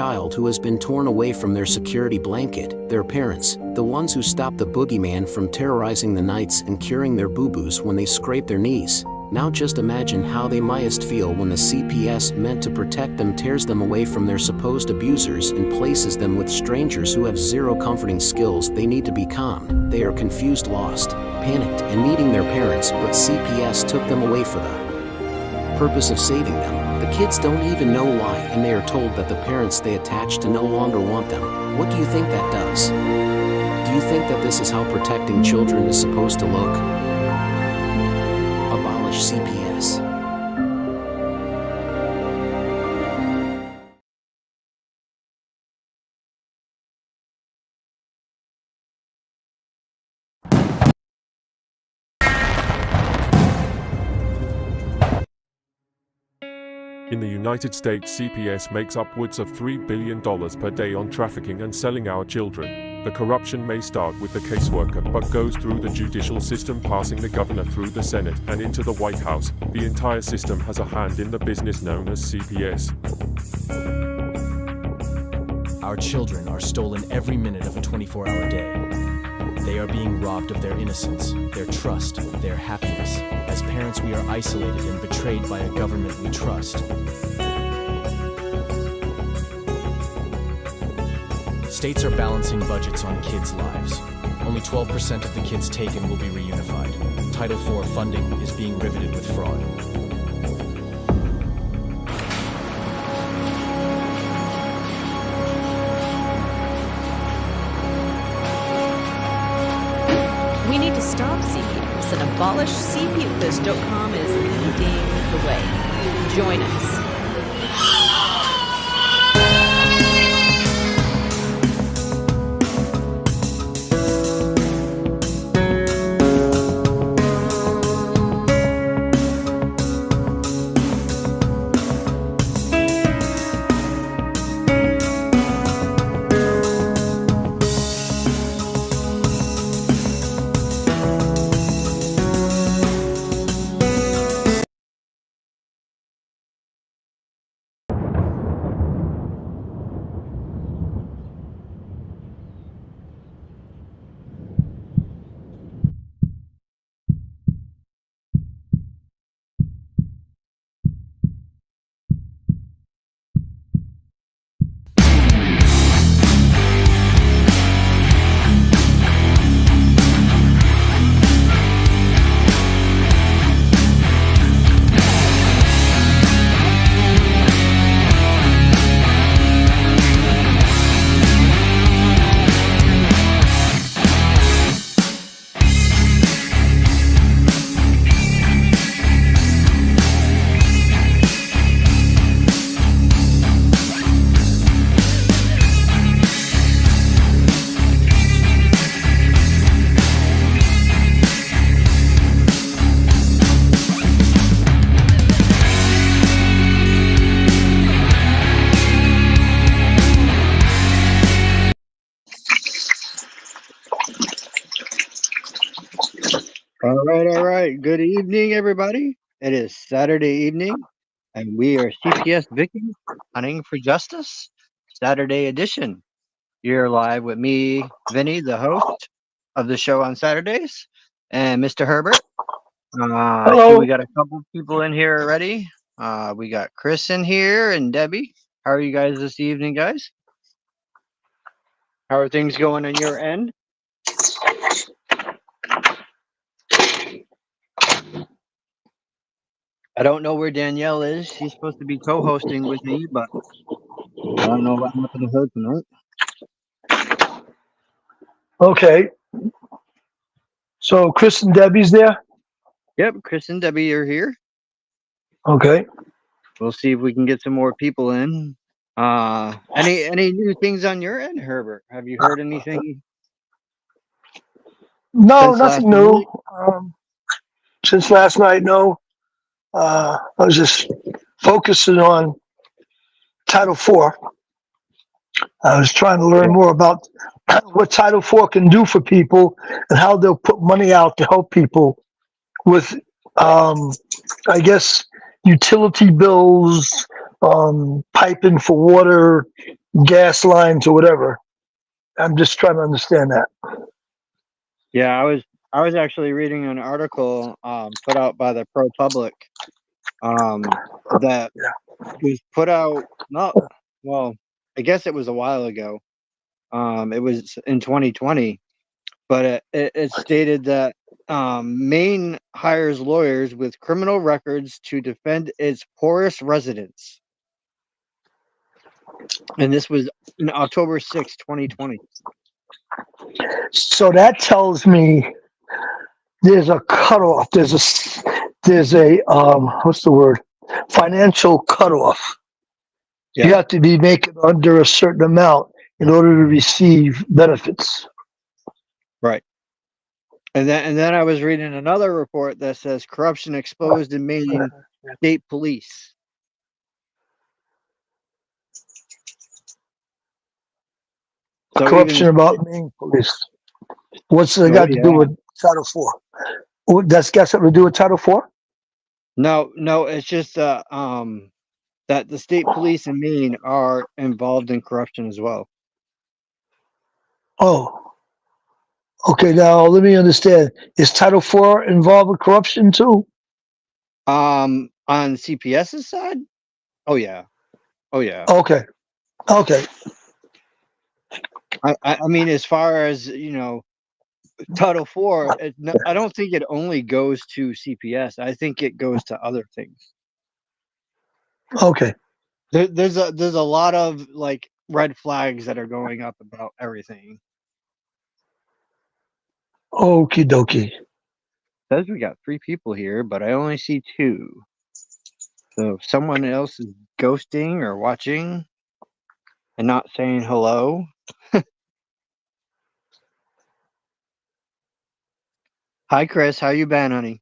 child who has been torn away from their security blanket, their parents, the ones who stop the boogeyman from terrorizing the nights and curing their boo-boos when they scrape their knees. Now just imagine how they mightest feel when the CPS meant to protect them tears them away from their supposed abusers and places them with strangers who have zero comforting skills. They need to be calm. They are confused, lost, panicked, and needing their parents, but CPS took them away for the purpose of saving them. The kids don't even know why, and they are told that the parents they attach to no longer want them. What do you think that does? Do you think that this is how protecting children is supposed to look? Abolish CPS. In the United States, CPS makes upwards of $3 billion per day on trafficking and selling our children. The corruption may start with the caseworker, but goes through the judicial system, passing the governor through the Senate and into the White House. The entire system has a hand in the business known as CPS. Our children are stolen every minute of a 24-hour day. They are being robbed of their innocence, their trust, their happiness. As parents, we are isolated and betrayed by a government we trust. States are balancing budgets on kids' lives. Only 12% of the kids taken will be reunified. Title IV funding is being riveted with fraud. We need to stop CPS and abolish CPS.com is leading the way. Join us. All right. Good evening, everybody. It is Saturday evening, and we are CPS Victims Hunting for Justice, Saturday edition. You're live with me, Vinny, the host of the show on Saturdays, and Mr. Herbert. Hello. We got a couple people in here already. We got Chris in here and Debbie. How are you guys this evening, guys? How are things going on your end? I don't know where Danielle is. She's supposed to be co-hosting with me, but I don't know what happened to her tonight. Okay. So Chris and Debbie's there? Yep, Chris and Debbie are here. Okay. We'll see if we can get some more people in. Any new things on your end, Herbert? Have you heard anything? No, Since nothing last new. Since last night, no. I was just focusing on Title IV. I was trying to learn more about what Title IV can do for people and how they'll put money out to help people with, I guess, utility bills, piping for water, gas lines or whatever. I'm just trying to understand that. Yeah, I was actually reading an article put out by the ProPublic that was put out not well, I guess it was a while ago. It was in 2020, but it stated that Maine hires lawyers with criminal records to defend its poorest residents. And this was in October 6, 2020. So that tells me there's a cutoff. There's a what's the word? Financial cutoff. Yeah. You have to be making under a certain amount in order to receive benefits. Right. And then I was reading another report that says corruption exposed in Maine state police. So Corruption even about Maine police. What's it oh got to do yeah. with Title IV? That's got something to do with Title IV? No, it's just that the state police in Maine are involved in corruption as well. Oh, okay. Now let me understand. Is Title IV involved with corruption too? On CPS's side? Oh yeah. Oh yeah. Okay. Okay. I mean, as far as Title IV, I don't think it only goes to CPS. I think it goes to other things. Okay. There's a lot of like red flags that are going up about everything. Okie dokie. Says we got 3 people here, but I only see 2. So if someone else is ghosting or watching and not saying hello. Hi, Chris. How you been, honey?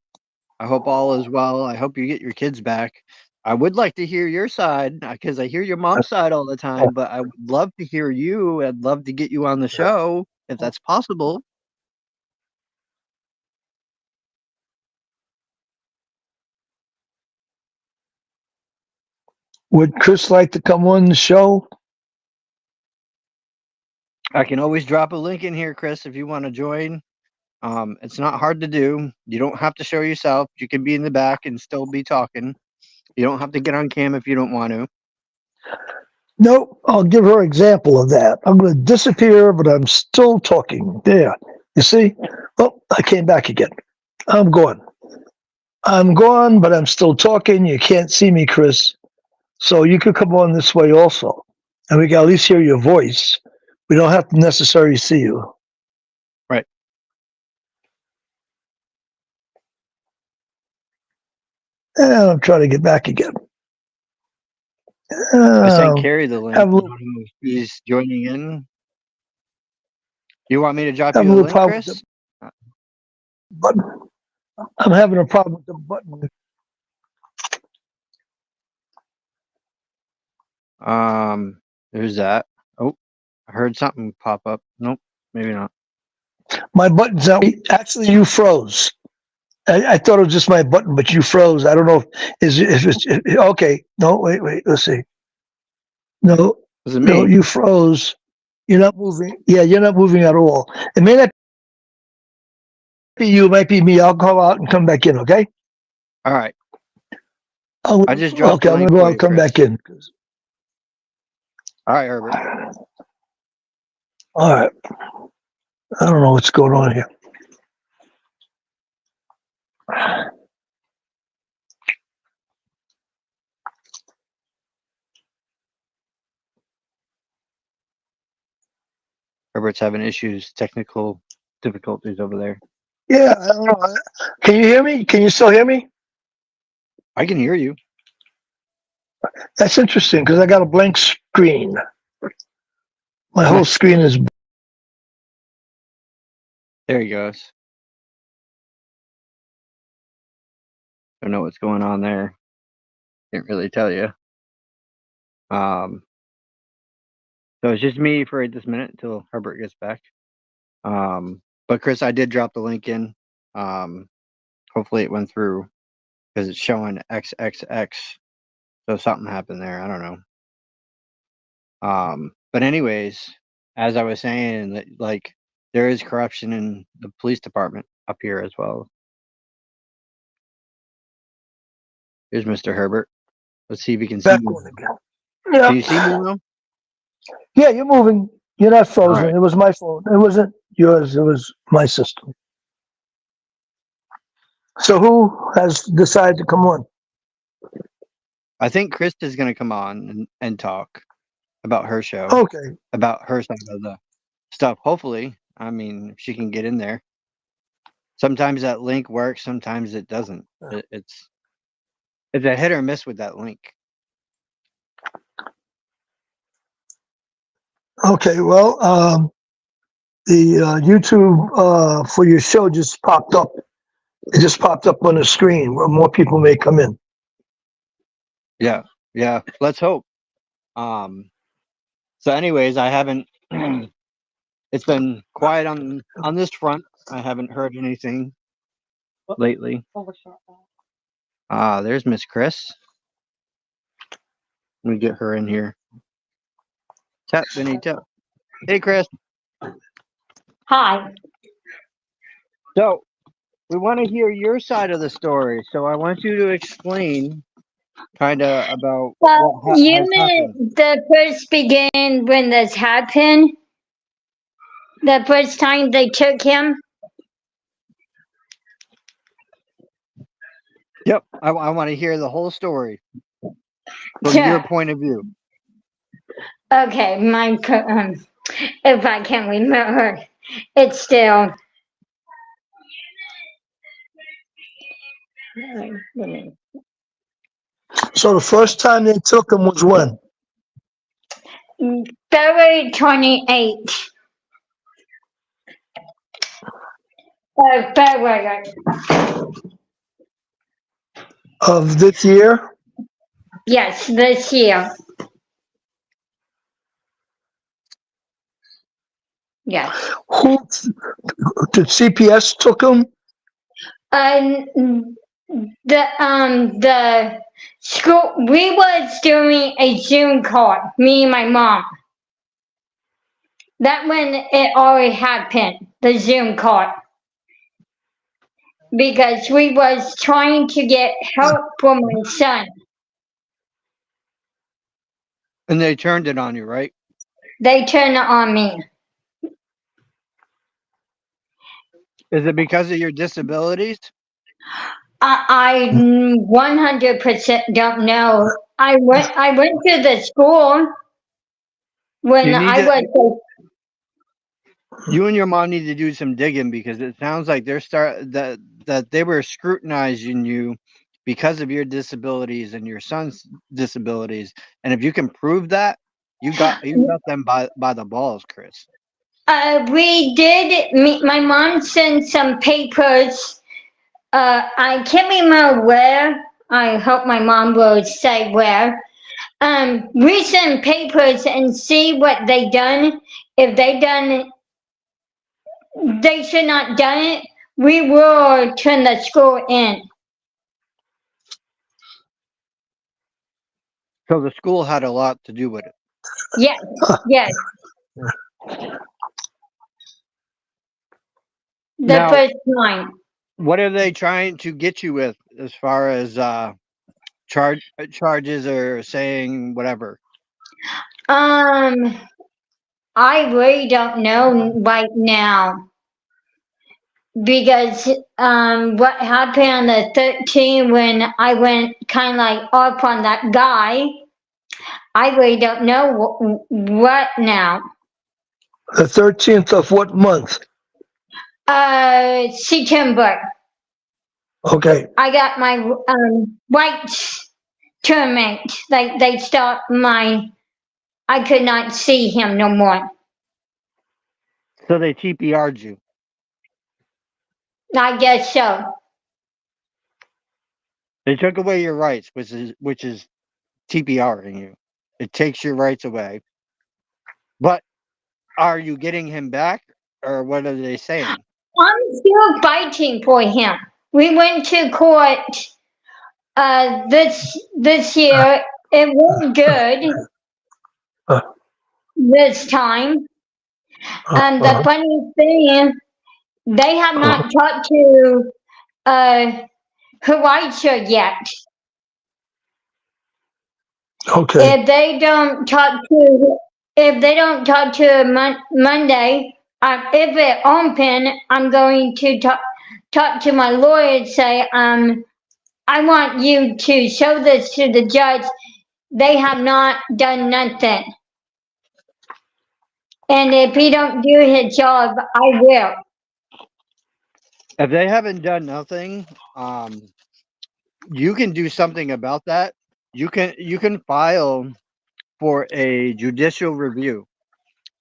I hope all is well. I hope you get your kids back. I would like to hear your side because I hear your mom's side all the time, but I would love to hear you. I'd love to get you on the show if that's possible. Would Chris like to come on the show? I can always drop a link in here, Chris, if you want to join. It's not hard to do. You don't have to show yourself. You can be in the back and still be talking. You don't have to get on cam if you don't want to. Nope. I'll give her an example of that. I'm going to disappear, but I'm still talking. There. You see? Oh, I came back again. I'm gone. I'm gone, but I'm still talking. You can't see me, Chris. So you could come on this way also. And we can at least hear your voice. We don't have to necessarily see you. Right. And I'm trying to get back again. I sent Carrie the link. Have a I don't little, know if she's joining in. You want me to drop have you a the little link, problem with Chris? the button. I'm having a problem with the button. There's that. Oh, I heard something pop up. Nope, maybe not. My button's out. Actually, you froze. I thought it was just my button, but you froze. I don't know if it's okay. No, wait. Let's see. No, Was it no, me? you froze. You're not moving. Yeah, you're not moving at all. It may not be you. It might be me. I'll go out and come back in. Okay. All right. Oh, I just dropped okay. the I'm gonna link go for out you, and come Chris. back in. All right, Herbert. All right. I don't know what's going on here. Herbert's having issues, technical difficulties over there. Yeah, I don't know. Can you hear me? Can you still hear me? I can hear you. That's interesting because I got a blank screen. My whole screen is. There he goes. Don't know what's going on there. Can't really tell you. So it's just me for this minute until Herbert gets back. But Chris, I did drop the link in. Hopefully it went through because it's showing XXX. So something happened there. I don't know. But anyways, as I was saying, that like there is corruption in the police department up here as well. Here's Mr. Herbert. Let's see if you can see Back me. on again. Can Yeah. you see me now? Yeah, you're moving. You're not frozen. Alright. It was my phone. It wasn't yours. It was my system. So who has decided to come on? I think Chris is going to come on and talk about her show, Okay. about her side of the stuff. Hopefully, I mean, if she can get in there. Sometimes that link works, sometimes it doesn't. It's a hit or miss with that link. Okay. Well, the YouTube for your show just popped up. It just popped up on the screen where more people may come in. Yeah, yeah. Let's hope. So, anyways, I haven't. It's been quiet on this front. I haven't heard anything lately. There's Miss Chris. Let me get her in here. Tap, Vinny, tap. Hey, Chris. Hi. So, we want to hear your side of the story. So, I want you to explain kind of about Well, what you has happened. meant the first began when this happened? The first time they took him? Yep, I want to hear the whole story from Yeah. your point of view. Okay, if I can remember, it's still. So the first time they took him was when? February 28th of February. Of this year? Yes, this year. Yes. Who did CPS took him? The school, we was doing a Zoom call, me and my mom. That when it already happened, the Zoom call. Because we was trying to get help for my son. And they turned it on you, right? They turned it on me. Is it because of your disabilities? I 100% don't know. I went to the school when You need I to. was. You and your mom need to do some digging because it sounds like that they were scrutinizing you because of your disabilities and your son's disabilities. And if you can prove that, you got them by the balls, Chris. We did. My mom sent some papers. I can't remember where. I hope my mom will say where. We sent papers and see what they done. If they done, they should not done it. We will turn the school in. So the school had a lot to do with it. Yes, yes. The Now, first time. what are they trying to get you with as far as charges or saying whatever? I really don't know right now. Because what happened on the 13th when I went kind of like off on that guy, I really don't know what now. The 13th of what month? September. Okay. I got my rights terminated. Like they stopped I could not see him no more. So they TPR'd you. I guess so. They took away your rights, which is TPRing you. It takes your rights away. But are you getting him back, or what are they saying? I'm still fighting for him. We went to court this year. It went good. this time. And the funny thing is, they have not talked to Horizon yet. Okay. If they don't talk to Monday, if it open, I'm going to talk to my lawyer and say, I want you to show this to the judge. They have not done nothing. And if he don't do his job, I will. If they haven't done nothing, you can do something about that. You can file for a judicial review,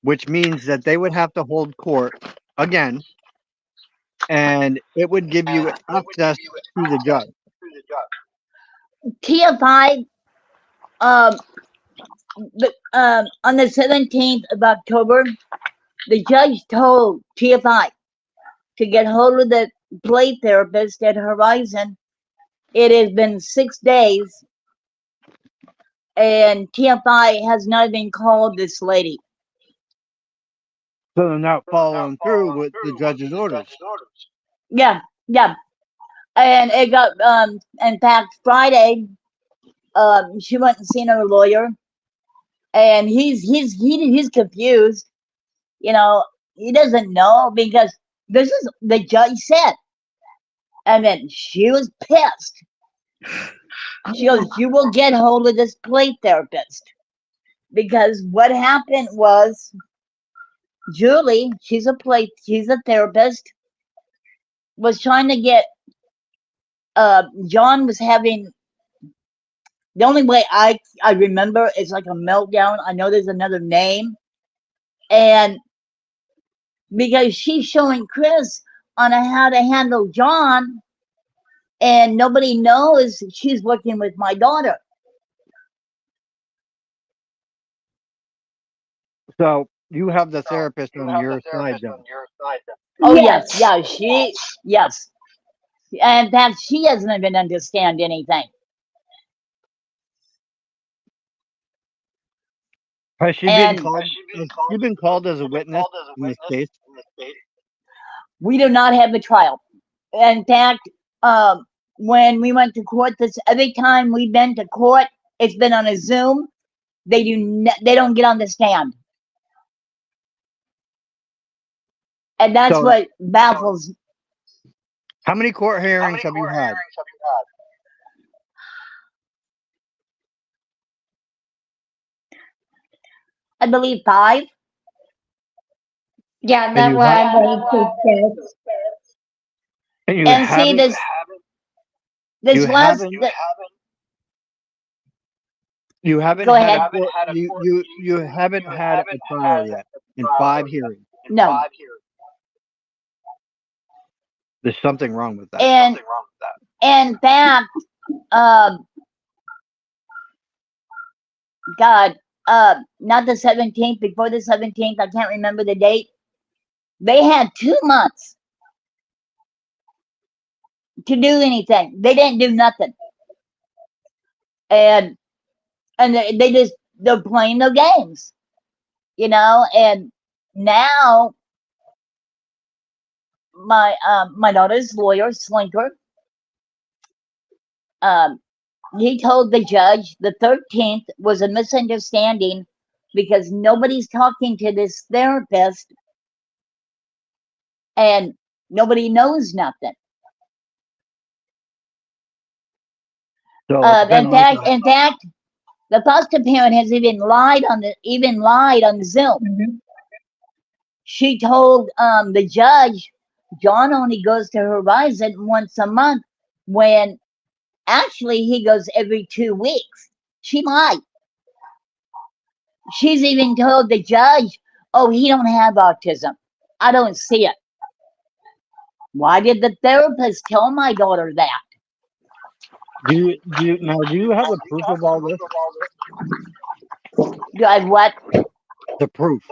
which means that they would have to hold court again, and it would give you access to the judge. TFI, um, on the 17th of October, the judge told TFI to get hold of the play therapist at Horizon. It has been 6 days, and TFI has not even called this lady. So they're not following through with the judge's orders. Yeah, yeah. And it got, in fact, Friday, she went and seen her lawyer, and he's confused. You know, he doesn't know because this is the judge said. And then she was pissed. She goes, "You will get hold of this play therapist." Because what happened was Julie, she's a therapist, was trying to get John was having, the only way I remember is like a meltdown. I know there's another name. And because she's showing Chris on how to handle John, and nobody knows she's working with my daughter. So you have the therapist on your side then. Oh yes, yes. And in fact, she doesn't even understand anything. Has she been called? Has she been called as a witness in this case? We do not have a trial. In fact, when we went to court, every time we've been to court, it's been on a Zoom. They don't get on the stand, and that's So, what baffles. how many court hearings have you had? I believe 5. Yeah, And that's you what have, I believe too. and you And see haven't, this you last. haven't, you haven't Go had a ahead. court, you haven't had a trial yet in 5 hearings. No. There's something wrong with that. And in fact, God, not the 17th, before the 17th, I can't remember the date. They had 2 months to do anything. They didn't do nothing. And they're playing their games, you know. And now my daughter's lawyer, Slinker, he told the judge the 13th was a misunderstanding because nobody's talking to this therapist and nobody knows nothing. So it's been In fact, the foster parent has even lied on the Zoom. Mm-hmm. She told the judge John only goes to Horizon once a month when actually he goes every 2 weeks. She lied. She's even told the judge, "Oh, he don't have autism. I don't see it." Why did the therapist tell my daughter that? Do you have the proof of all this? Do I what? The proof.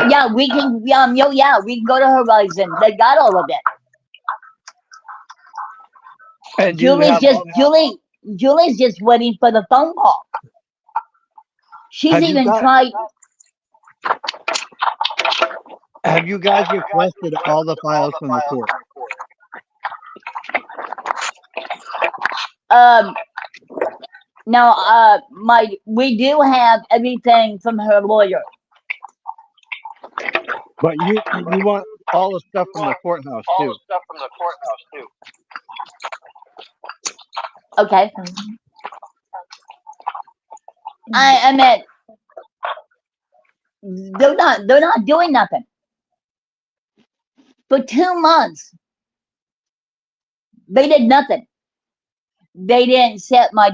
Yeah, we can. We can go to Horizon. They got all of it. And do you have Julie's just waiting for the phone call. She's Have you even got? tried. Have you guys requested all the files from the court? Um, now, we do have everything from her lawyer. But you want all the stuff from the courthouse too. Okay. I meant they're not doing nothing for 2 months. They did nothing. They didn't set my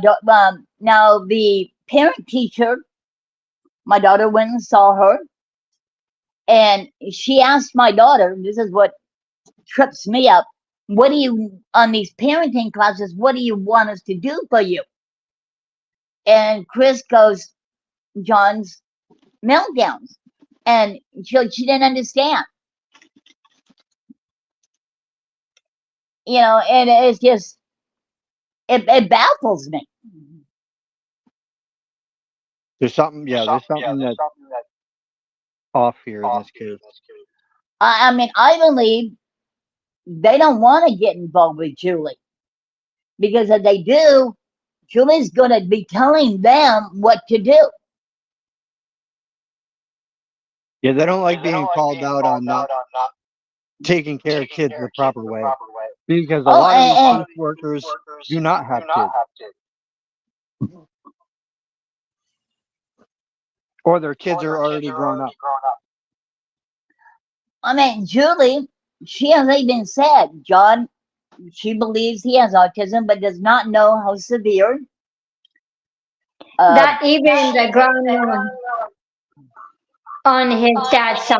now the parent teacher. My daughter went and saw her, and she asked my daughter. This is what trips me up. What do you on these parenting classes? What do you want us to do for you? And Chris goes, John's meltdowns, and she didn't understand. And it's just it baffles me. There's something, there's something that's off here in this case. I mean, I believe they don't want to get involved with Julie, because if they do, Julie's going to be telling them what to do. Yeah, they don't like being called out on not taking care of kids the proper way. Because a lot of these youth workers do not have kids. Or their kids are already grown up. I mean, Julie, she has even said, John, she believes he has autism, but does not know how severe. That even the grandma on his dad's side.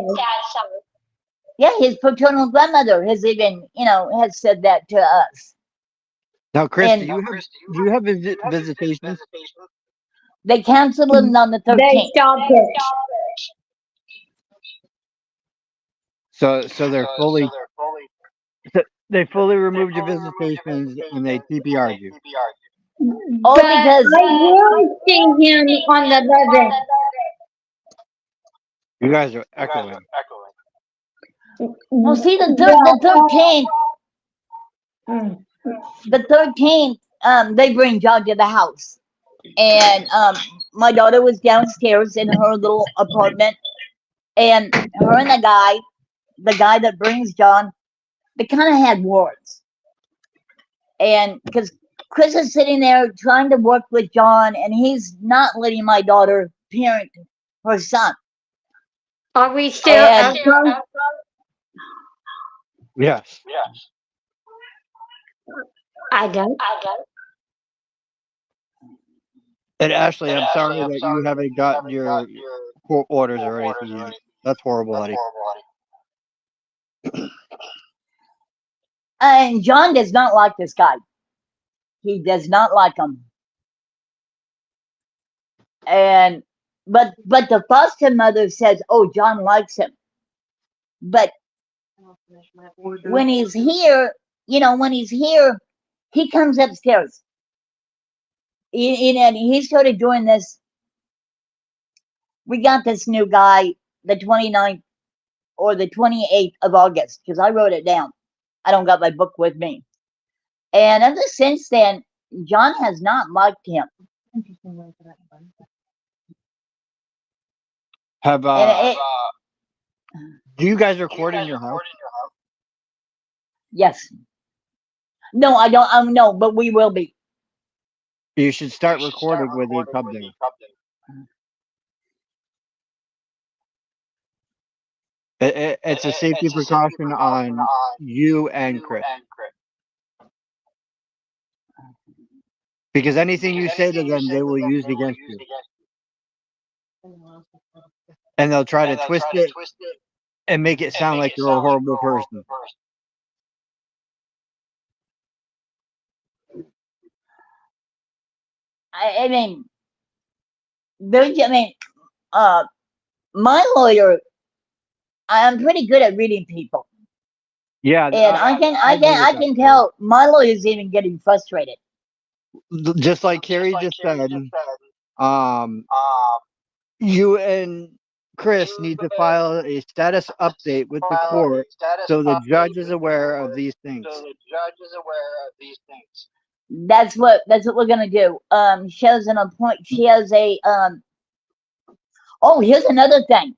Yeah, his paternal grandmother has even, has said that to us. Now, Chris, And do you have visitations? They canceled them on the 13th. They stopped it. So they're fully. They fully removed your visitations and they TPR'd you. Oh, But because I will see him on the 11th. You guys are echoing. well, see the 13th, they bring John to the house, and my daughter was downstairs in her little apartment, and her and the guy that brings John, they kind of had words, and because Chris is sitting there trying to work with John, and he's not letting my daughter parent her son. Are we still echoing? Yes. I don't. And Ashley, I'm sorry that you haven't gotten your court orders or anything yet. That's horrible, honey. And John does not like this guy. He does not like him. And but the foster mother says, "Oh, John likes him." But when he's here, he comes upstairs. And he started doing this. We got this new guy the 29th or the 28th of August, because I wrote it down. I don't got my book with me. And ever since then, John has not liked him. Have do you guys record in your house? Yes. No, I don't. No, but we will be. You should start recording when they come there. It's a safety precaution on you and Chris. Because anything you say to them, they will use against you. And they'll try to twist it and make it sound like you're a horrible person. I mean, my lawyer, I'm pretty good at reading people. Yeah, and I can tell my lawyer's even getting frustrated. Just like Carrie just said, You and Chris need to file a status update with the court so the judge is aware of these things. That's what we're gonna do. She has an appoint. She has a Oh, here's another thing.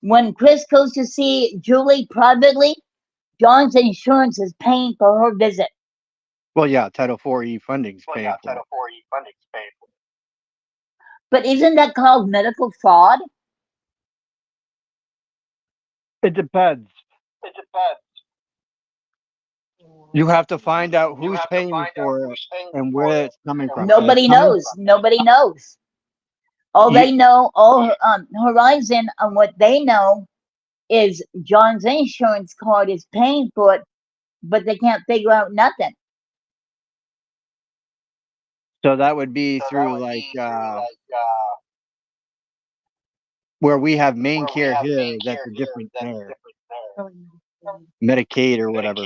When Chris goes to see Julie privately, John's insurance is paying for her visit. Well, yeah, Title IV funding's paying for it. But isn't that called medical fraud? It depends. You have to find out who's paying for it and where it's coming from. Nobody knows. Nobody knows. All You- they know, Horizon, and what they know is John's insurance card is paying for it, but they can't figure out nothing. So that would be through where we have main care here. That's a different care, Medicaid or whatever.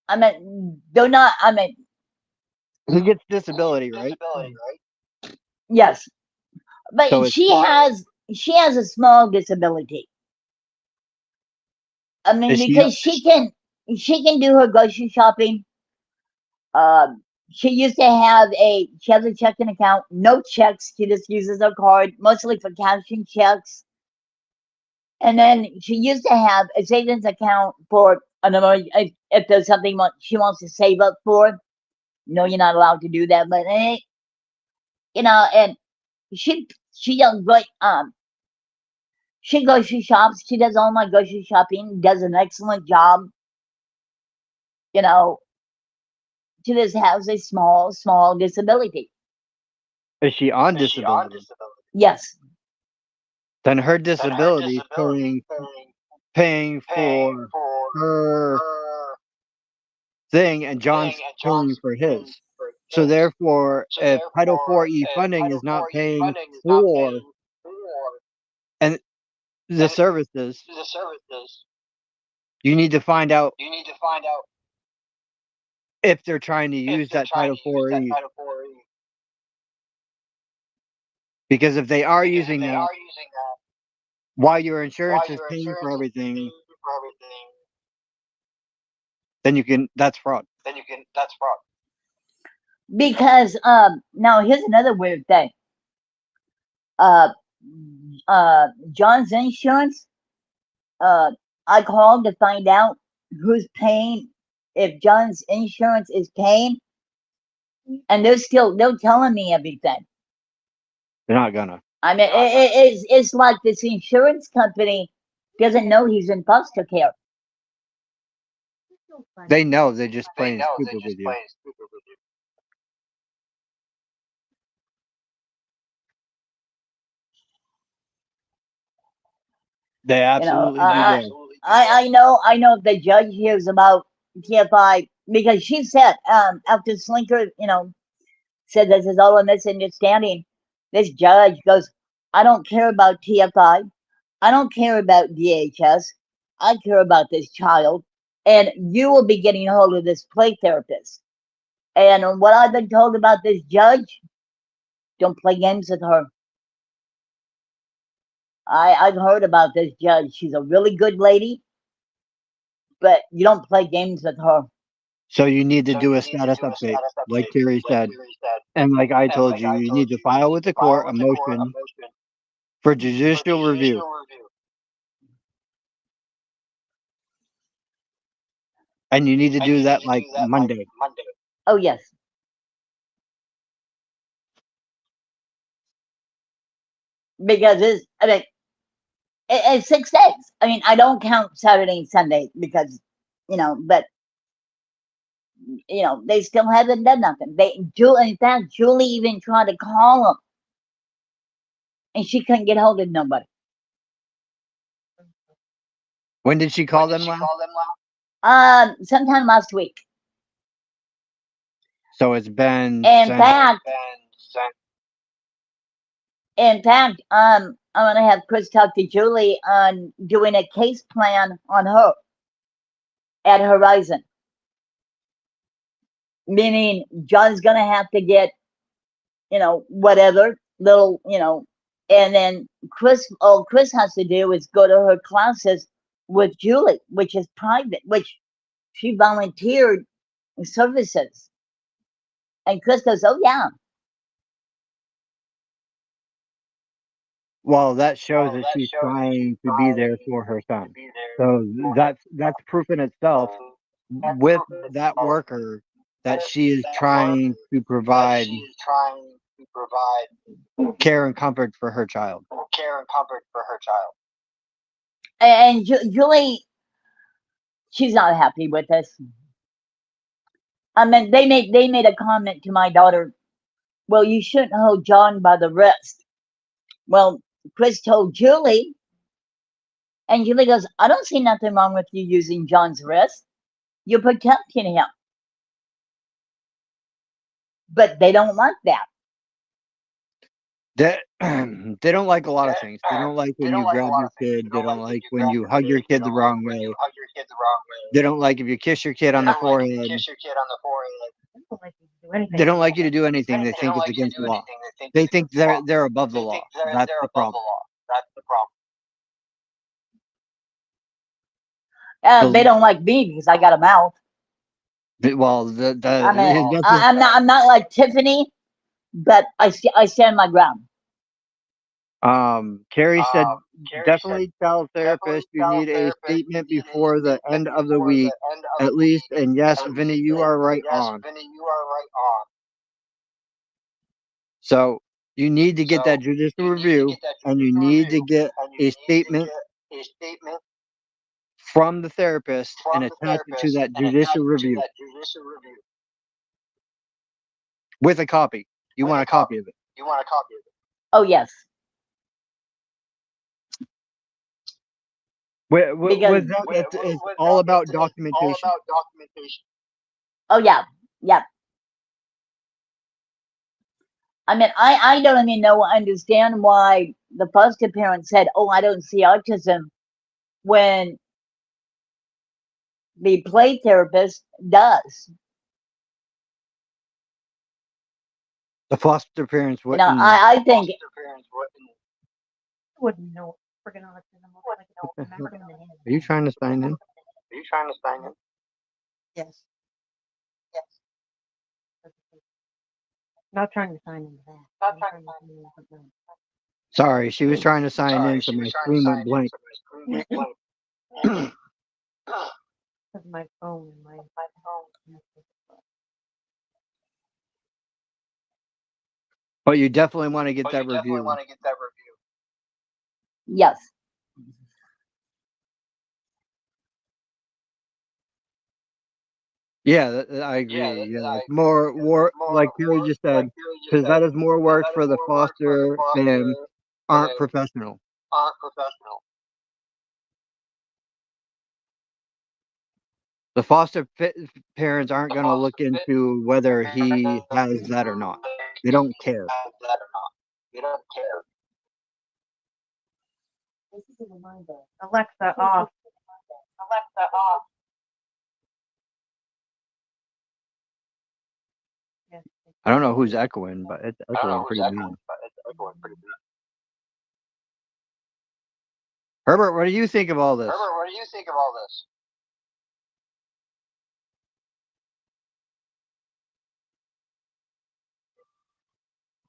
I mean, they're not. I mean, He gets disability, right? yes, but So it's- she has a small disability. I mean, Is she- because she can do her grocery shopping. She used to have she has a checking account, no checks. She just uses her card mostly for cashing checks. And then she used to have a savings account for an emergency if there's something she wants to save up for. No, you're not allowed to do that, but and she does great. She grocery shops. She does all my grocery shopping. Does an excellent job. She just has a small disability. Is she on disability? Yes. Then her disability is paying for her thing, and John's paying for his. So therefore, if Title IV funding is not paying for and the services, you need to find out if they're trying to use that Title IV. Because if they are using that, while your insurance is paying for everything, then that's fraud. Because now here's another weird thing. John's insurance. I called to find out who's paying, if John's insurance is paying, and they're telling me everything. They're not gonna. I mean, it's like this insurance company doesn't know he's in foster care. They know. They're just playing stupid with you. They absolutely do that. I know if the judge hears about TFI, because she said after Slinker, said this is all a misunderstanding. This judge goes, I don't care about TFI. I don't care about DHS. I care about this child. And you will be getting a hold of this play therapist. And what I've been told about this judge, don't play games with her. I've heard about this judge. She's a really good lady, but you don't play games with her. So you need to do a status update, like Terry said. And like I told you, you need to file with the court a motion for judicial review. And you need to do that like Monday. Oh, yes. Because it's 6 days. I mean, I don't count Saturday and Sunday because, but they still haven't done nothing. In fact, Julie even tried to call them, and she couldn't get hold of nobody. When did she call them last? Sometime last week. So it's been. In fact, I'm gonna have Chris talk to Julie on doing a case plan on her at Horizon. meaning John's gonna have to get, whatever little, and then all Chris has to do is go to her classes with Julie, which is private, which she volunteered services. And Chris goes, "Oh yeah." Well, that shows that she's trying to be there for her son. So that's proof in itself with that worker that she is trying to provide care and comfort for her child. And Julie, she's not happy with this. I mean, they made a comment to my daughter. Well, you shouldn't hold John by the wrist. Well, Chris told Julie, and Julie goes, "I don't see nothing wrong with you using John's wrist. You're protecting him." But they don't like that. They don't like a lot of things. They don't like when you grab your kid. They don't like when you hug your kid the wrong way. They don't like if you kiss your kid on the forehead. They don't like you to do anything. They think it's against the law. They think they're above the law. That's the problem. They don't like me because I got a mouth. Well, I mean, I'm not like Tiffany, but I stand my ground. Carrie said, definitely tell therapist you need a statement before the end of the week, at least. And yes, Vinny, you are right on. So you need to get that judicial review, and you need to get a statement from the therapist and attach it to that judicial review with a copy. You want a copy of it. Oh yes. With that, it's all about documentation. Oh yeah, yeah. I mean, I don't even understand why the foster parent said, "Oh, I don't see autism," when the play therapist does. The foster parents wouldn't. I think. Wouldn't know friggin' autism. Are you trying to sign in? Yes. Not trying to sign into that. Sorry, she was trying to sign in, so my screen went blank. Because my phone and my phone. But you definitely want to get that review. Yes. Yeah, I agree. Yeah, it's more work, like Carrie just said, because that is more work for the foster and aren't professional. The foster parents aren't going to look into whether he has that or not. They don't care. Alexa off. I don't know who's echoing, but it's echoing pretty bad. Herbert, what do you think of all this?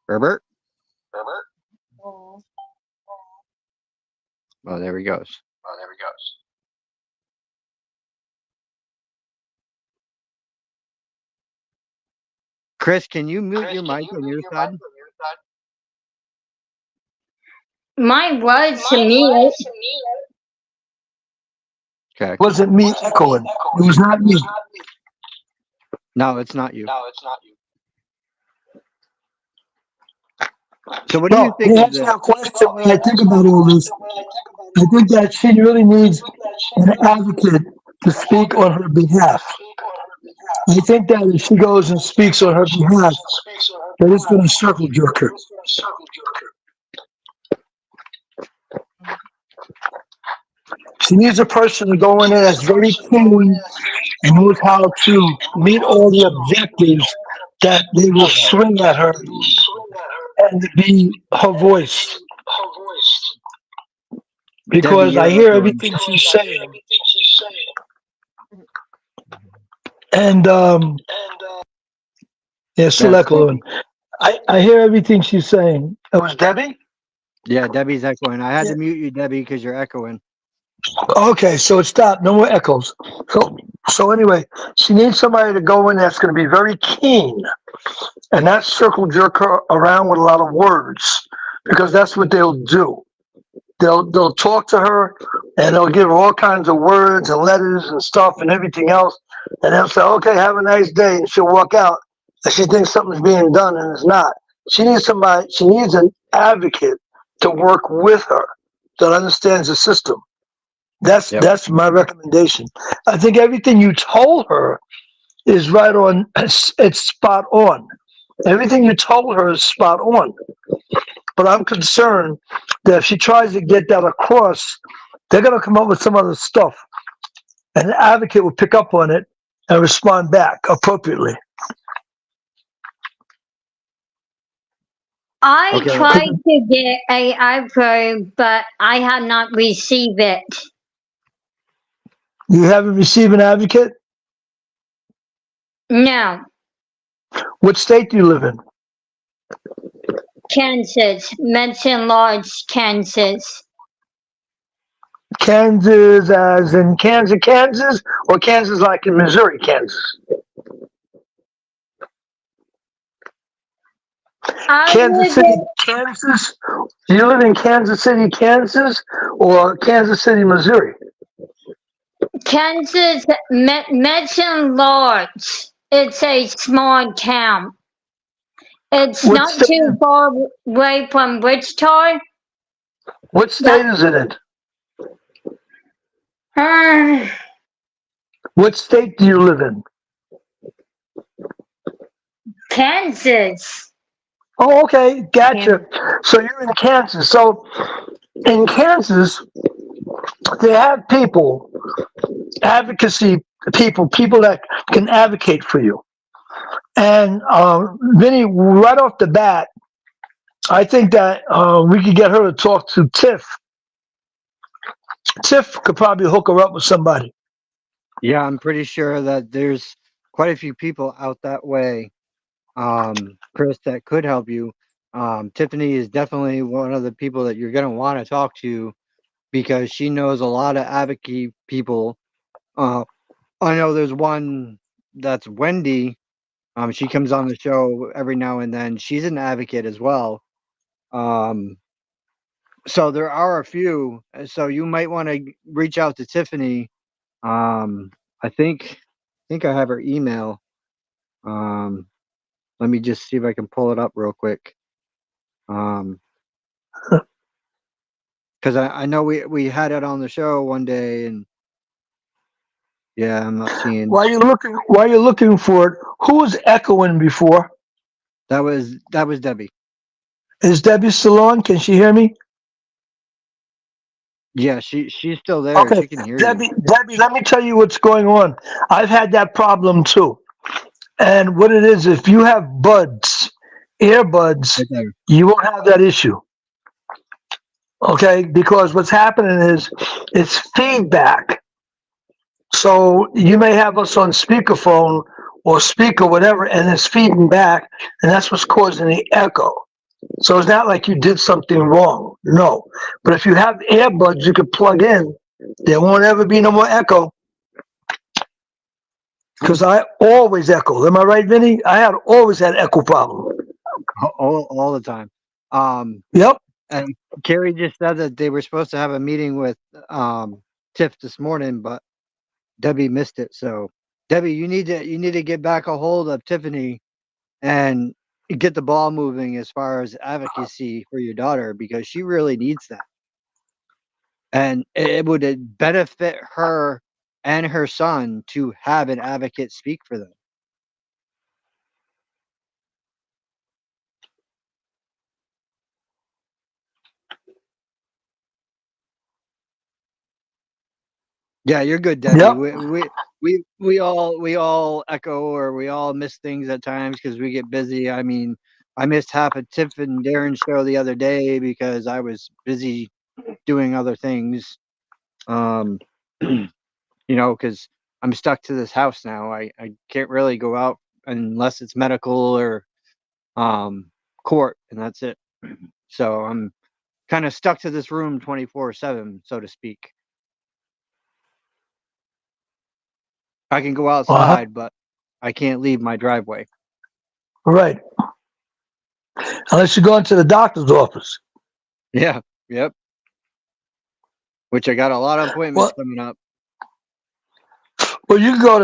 Herbert? Oh, there he goes. Chris, can you mute your mic on your side? My words to me. Okay. Wasn't me echoing. It was not me. No, it's not you. So what do you think to of answer this? your question, when I think about all this, I think that she really needs an advocate to speak on her behalf. I think that if she goes and speaks on her behalf, that it's going to circle jerk her. She needs a person to go in there that's very keen and knows how to meet all the objectives that they will swing at her and be her voice. Debbie, Because I you're hear echoing. everything she's saying, and yeah, still That's echoing. Debbie. I hear everything she's saying. It was Debbie? Yeah, Debbie's echoing. I had Yeah. to mute you, Debbie, because you're echoing. Okay, so it stopped. No more echoes. So anyway, she needs somebody to go in that's going to be very keen and not circle jerk her around with a lot of words, because that's what they'll do. They'll talk to her and they'll give her all kinds of words and letters and stuff and everything else, and they'll say, "Okay, have a nice day," and she'll walk out and she thinks something's being done and it's not. She needs somebody. She needs an advocate to work with her that understands the system. That's Yep. that's my recommendation. I think everything you told her is right on. It's spot on. Everything you told her is spot on. But I'm concerned that if she tries to get that across, they're going to come up with some other stuff, and the advocate will pick up on it and respond back appropriately. I Okay. tried to get a approved, but I have not received it. You haven't received an advocate? No, What state do you live in? Kansas, Medicine Lodge, Kansas. Kansas, as in Kansas, Kansas, or Kansas like in Missouri, Kansas? I Kansas live City, in Kansas? Do you live in Kansas City, Kansas, or Kansas City, Missouri? Kansas, Medicine Lodge. It's a small town. It's What not state? too far away from Wichita. What That, state is it in? uh, What state do you live in? Kansas. Oh, okay, gotcha. Kansas. So you're in Kansas. So in Kansas, they have people, advocacy people, people that can advocate for you. And Vinny, right off the bat, I think that we could get her to talk to Tiff. Tiff could probably hook her up with somebody. Yeah, I'm pretty sure that there's quite a few people out that way, Chris, that could help you. Tiffany is definitely one of the people that you're going to want to talk to because she knows a lot of advocate people. Uh, I know there's one that's Wendy. She comes on the show every now and then. She's an advocate as well. Um, so there are a few. So you might want to reach out to Tiffany. I think I have her email. Um, Let me just see if I can pull it up real quick. Because I know we had it on the show one day, and yeah, I'm not seeing. While you're looking for it, who was echoing before? That was Debbie. Is Debbie still on? Can she hear me? Yeah, she's still there. Okay, She can hear you. Debbie, let me tell you what's going on. I've had that problem too. And what it is, if you have buds, earbuds, Right there. you won't have that issue. Okay, because what's happening is it's feedback. So you may have us on speakerphone or speaker, whatever, and it's feeding back, and that's what's causing the echo. So it's not like you did something wrong. No. But if you have earbuds you could plug in, there won't ever be no more echo. Because I always echo. Am I right, Vinny? I had always had echo problem. All the time. Yep. And Carrie just said that they were supposed to have a meeting with Tiff this morning, but Debbie missed it. So Debbie, you need to get back a hold of Tiffany and get the ball moving as far as advocacy for your daughter because she really needs that. And it would benefit her and her son to have an advocate speak for them. Yeah, you're good, Debbie. Yep. We we all echo, or we all miss things at times because we get busy. I mean, I missed half a Tiff and Darren show the other day because I was busy doing other things. Um, because I'm stuck to this house now. I can't really go out unless it's medical or court, and that's it. So I'm kind of stuck to this room 24/7, so to speak. I can go outside, but I can't leave my driveway. Right. Unless you go into the doctor's office. Yeah, yep. Which I got a lot of appointments coming up. Well, you can go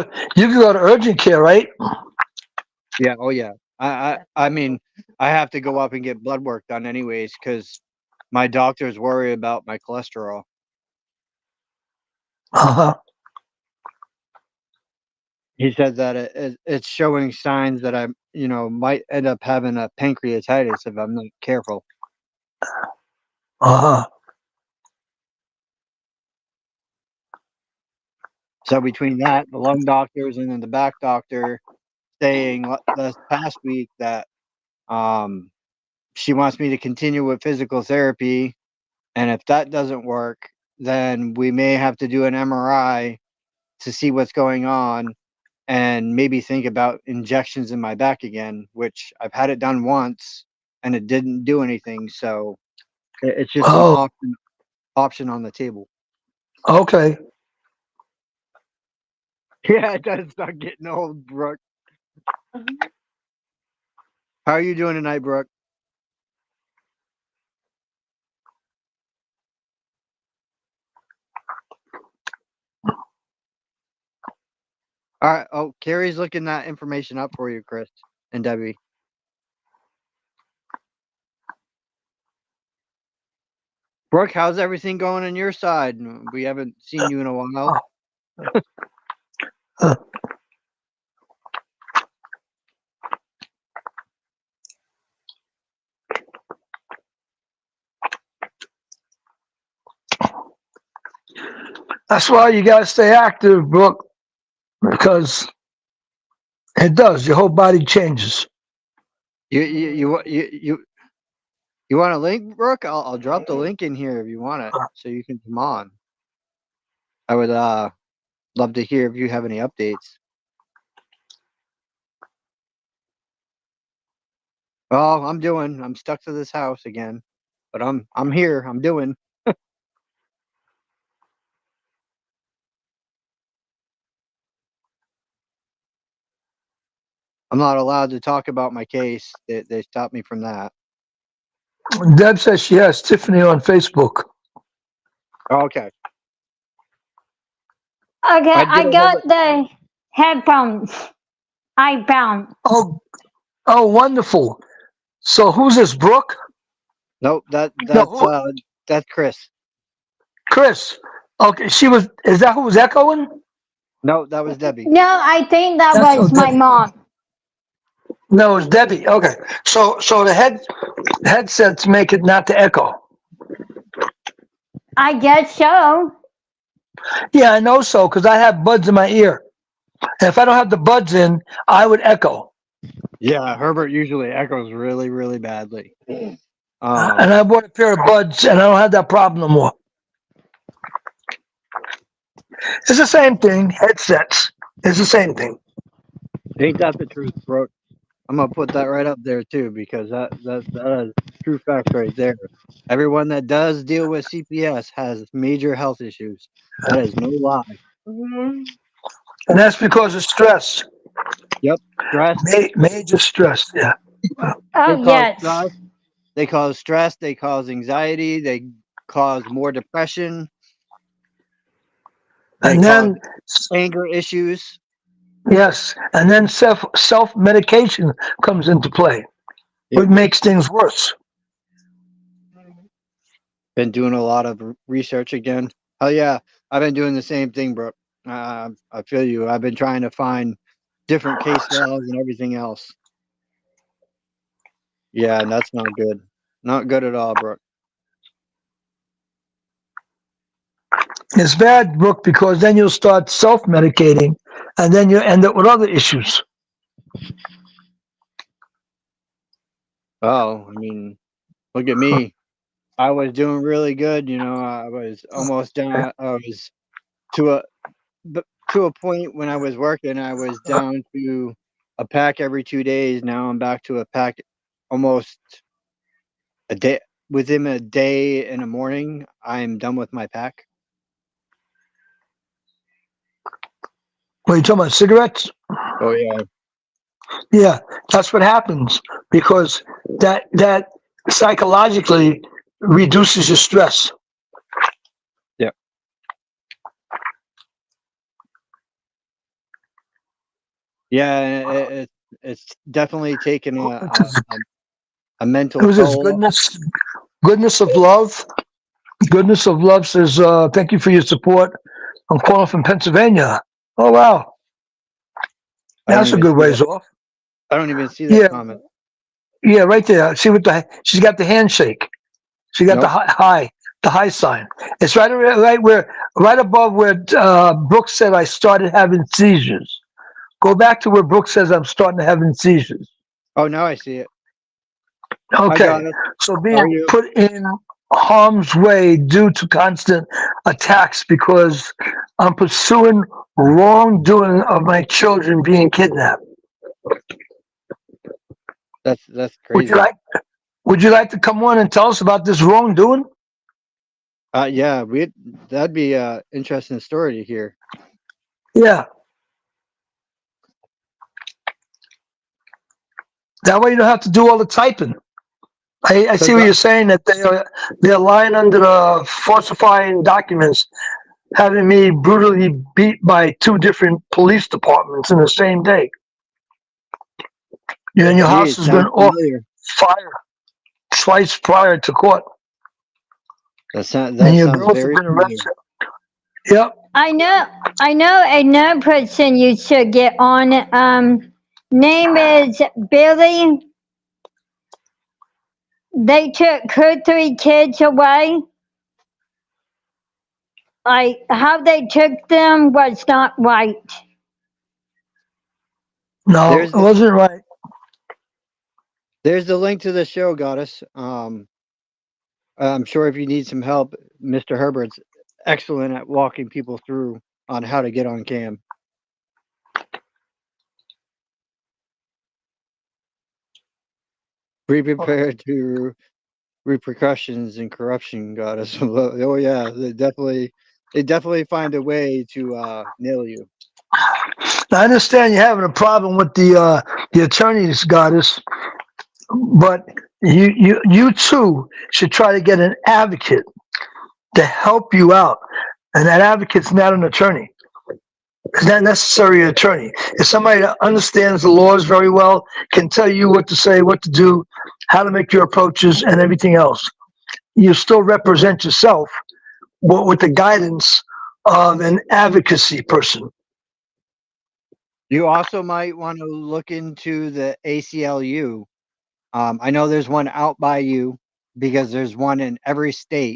to urgent care, right? Yeah, oh yeah. I mean, I have to go up and get blood work done anyways because my doctors worry about my cholesterol. Uh-huh. He said that it's showing signs that I, might end up having a pancreatitis if I'm not careful. Uh-huh. So between that, the lung doctors, and then the back doctor saying this past week that she wants me to continue with physical therapy, and if that doesn't work, then we may have to do an MRI to see what's going on, and maybe think about injections in my back again, which I've had it done once and it didn't do anything. So it's just an option on the table. Okay. Yeah, it does start getting old, Brooke. How are you doing tonight, Brooke? All right. Oh, Carrie's looking that information up for you, Chris and Debbie. Brooke, how's everything going on your side? We haven't seen you in a while. That's why you gotta stay active, Brooke, because it does. Your whole body changes. You want a link, Brooke? I'll drop the link in here if you want it, so you can come on. I would love to hear if you have any updates. Oh, I'm stuck to this house again, but I'm here. I'm doing. I'm not allowed to talk about my case. They stopped me from that. Deb says she has Tiffany on Facebook. Okay. Okay, I did I a whole got the headphones. I found. Oh, wonderful. So who's this, Brooke? Nope, No, that's Chris. Chris. Okay, is that who was echoing? No, that was Debbie. No, I think that That's was my Debbie. mom. No, it's Debbie. Okay. So the headsets make it not to echo. I guess so. Yeah, I know so, because I have buds in my ear. And if I don't have the buds in, I would echo. Yeah, Herbert usually echoes really, really badly. And I bought a pair of buds, and I don't have that problem no more. It's the same thing. Headsets. It's the same thing. Ain't that the truth, bro? I'm gonna put that right up there too, because that is true facts right there. Everyone that does deal with CPS has major health issues. That is no lie. And that's because of stress. Yep, stress. Major stress. Yeah. Oh, They cause yes. stress. They cause stress. They cause anxiety. They cause more depression. They And cause then, anger issues. yes, and then self medication comes into play, Yep. which makes things worse. Been doing a lot of research again. Oh yeah, I've been doing the same thing, bro. I feel you. I've been trying to find different case laws and everything else. Yeah, and that's not good. Not good at all, Brooke. It's bad, Brooke, because then you'll start self medicating, and then you end up with other issues. Oh, I mean, look at me. I was doing really good. I was almost down. I was to a to a point when I was working. I was down to a pack every 2 days. Now I'm back to a pack almost a day. Within a day in the morning, I'm done with my pack. What are you talking about, cigarettes? Oh yeah. Yeah, that's what happens because that psychologically reduces your stress. Yeah. Yeah, it's definitely taken a mental Who's this? toll. Goodness of love. Goodness of love says, "Thank you for your support. I'm calling from Pennsylvania." Oh wow, I don't that's a even good see that. ways off. I don't even see that Yeah, comment. yeah, right there. See what she's got the handshake. She got Nope. the high sign. It's right above where Brooks said I started having seizures. Go back to where Brooks says I'm starting to having seizures. Oh, now I see it. I Okay, got it. so How are being you? put in harm's way due to constant attacks because I'm pursuing wrongdoing of my children being kidnapped. That's Would you crazy. like Would you like to come on and tell us about this wrongdoing? Yeah, that'd be a interesting story to hear. Yeah. That way you don't have to do all the typing. I see what you're saying, that they're lying under the falsifying documents, having me brutally beat by 2 different police departments in the same day. You and your Gee, house it has been sounds off familiar. fire twice prior to court, and That your sounds girls have very been familiar. arrested. Yep. I know another person you should get on. Name is Billy. They took her 3 kids away. Like how they took them was not right. No, There's it wasn't right. there's the link to the show, Goddess. I'm sure if you need some help, Mr. Herbert's excellent at walking people through on how to get on cam. Be prepared to repercussions and corruption, Goddess. Oh yeah, they definitely find a way to nail you. Now, I understand you're having a problem with the attorneys, Goddess, but you too should try to get an advocate to help you out, and that advocate's not an attorney. It's not necessarily an attorney. It's somebody that understands the laws very well, can tell you what to say, what to do, how to make your approaches, and everything else. You still represent yourself, but with the guidance of an advocacy person. You also might want to look into the ACLU. I know there's one out by you because there's one in every state.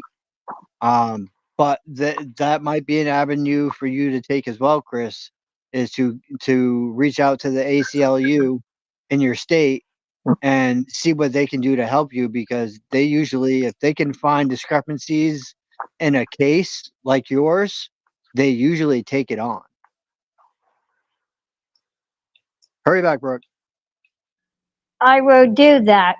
But that might be an avenue for you to take as well, Chris, is to reach out to the ACLU in your state and see what they can do to help you, because they usually, if they can find discrepancies in a case like yours, they usually take it on. Hurry back, Brooke. I will do that.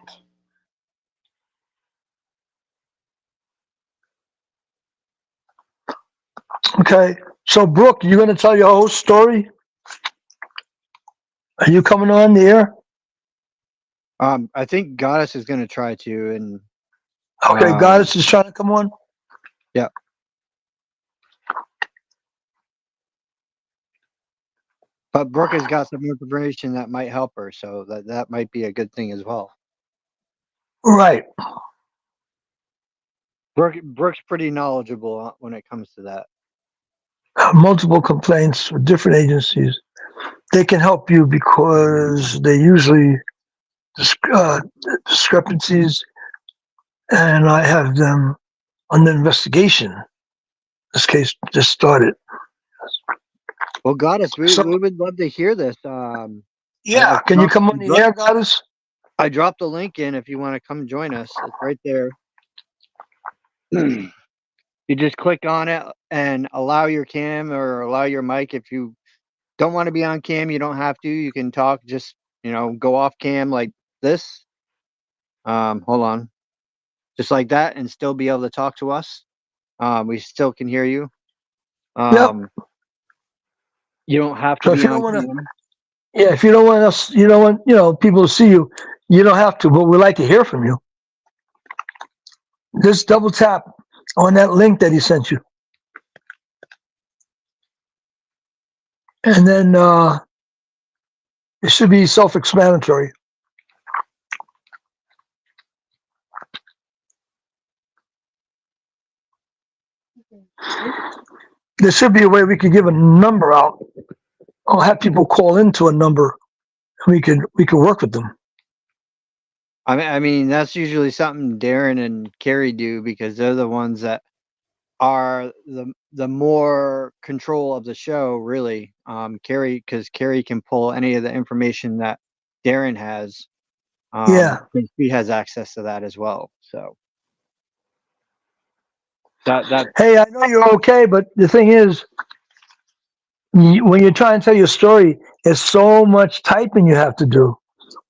Okay, so Brooke, you're going to tell your whole story? Are you coming on the air? I think Goddess is going to try to, and Okay, Goddess is trying to come on. yeah. But Brooke has got some information that might help her, so that might be a good thing as well. Right. Brooke's pretty knowledgeable when it comes to that. Multiple complaints with different agencies. They can help you because they usually discrepancies, and I have them under investigation. This case just started. Well, Goddess, we So would love to hear this. yeah, can you come on the air, Goddess? I dropped the link in if you want to come join us. It's right there. You just click on it and allow your cam or allow your mic. If you don't want to be on cam, you don't have to. You can talk, just, go off cam like this. Hold on. Just like that, and still be able to talk to us. We still can hear you. Yep. You don't have to So if be you on don't want to, cam. yeah, if you don't want us, you don't want people to see you, you don't have to. But we'd like to hear from you. Just double tap on that link that he sent you, and then it should be self-explanatory. There should be a way we could give a number out. I'll have people call into a number. We could work with them. I mean, that's usually something Darren and Carrie do, because they're the ones that are the more control of the show, really. Carrie, because Carrie can pull any of the information that Darren has. Yeah. He has access to that as well. So that Hey, I know you're okay, but the thing is, when you're trying to tell your story, there's so much typing you have to do.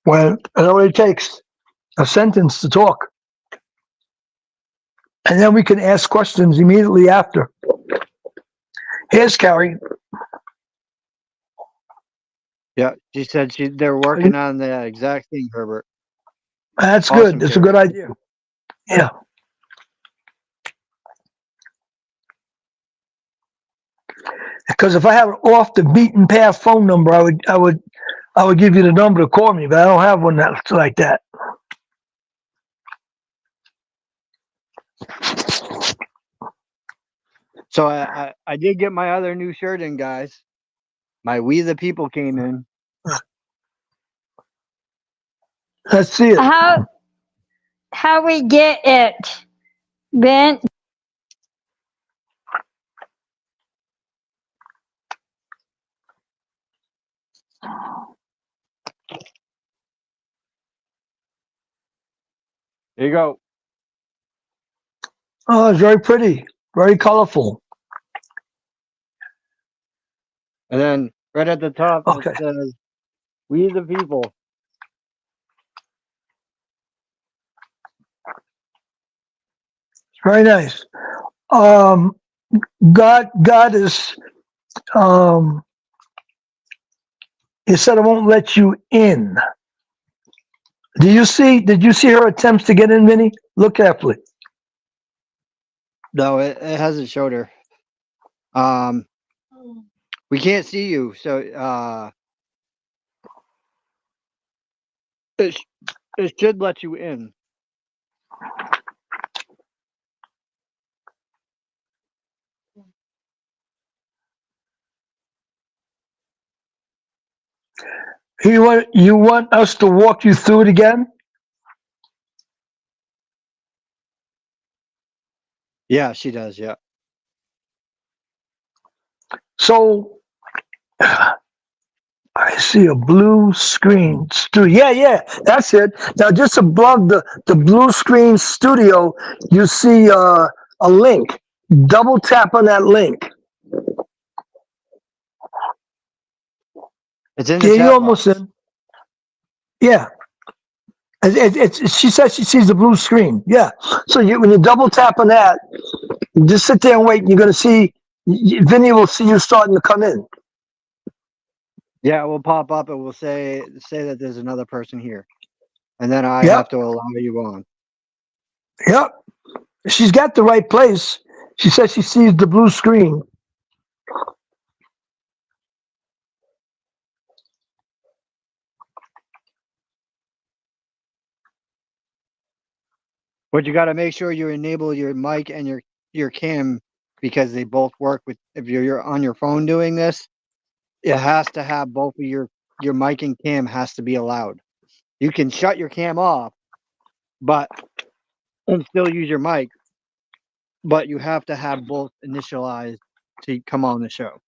When it only takes a sentence to talk, and then we can ask questions immediately after. Here's Carrie. Yeah, she said they're working on the exact thing, Herbert. That's Awesome, good. That's a Carrie. good idea. Yeah. Because if I have an off the beaten path phone number, I would give you the number to call me, but I don't have one that's like that. So I did get my other new shirt in, guys. My We the People came in. Let's see it. How we get it, Ben? Here you go. Oh, it's very pretty, very colorful. And then right at the top it Okay. says We the People. Very nice. God is, he said, I won't let you in. Did you see her attempts to get in, Vinny? Look carefully. No, it hasn't showed her. We can't see you, so it should let you in. You want us to walk you through it again? Yeah, she does. Yeah. So I see a blue screen studio. Yeah, that's it. Now just above the blue screen studio, you see a link. Double tap on that link. It's in the Yeah, chat you're box. almost in. Yeah. She says she sees the blue screen. Yeah. So when you double tap on that, you just sit there and wait. And you're going to see, Vinny will see you starting to come in. Yeah, it will pop up. It will say that there's another person here, and then I Yep. have to allow you on. Yep. She's got the right place. She says she sees the blue screen. But you got to make sure you enable your mic and your cam, because they both work with. If you're on your phone doing this, it has to have both of your mic and cam has to be allowed. You can shut your cam off, but and still use your mic, but you have to have both initialized to come on the show.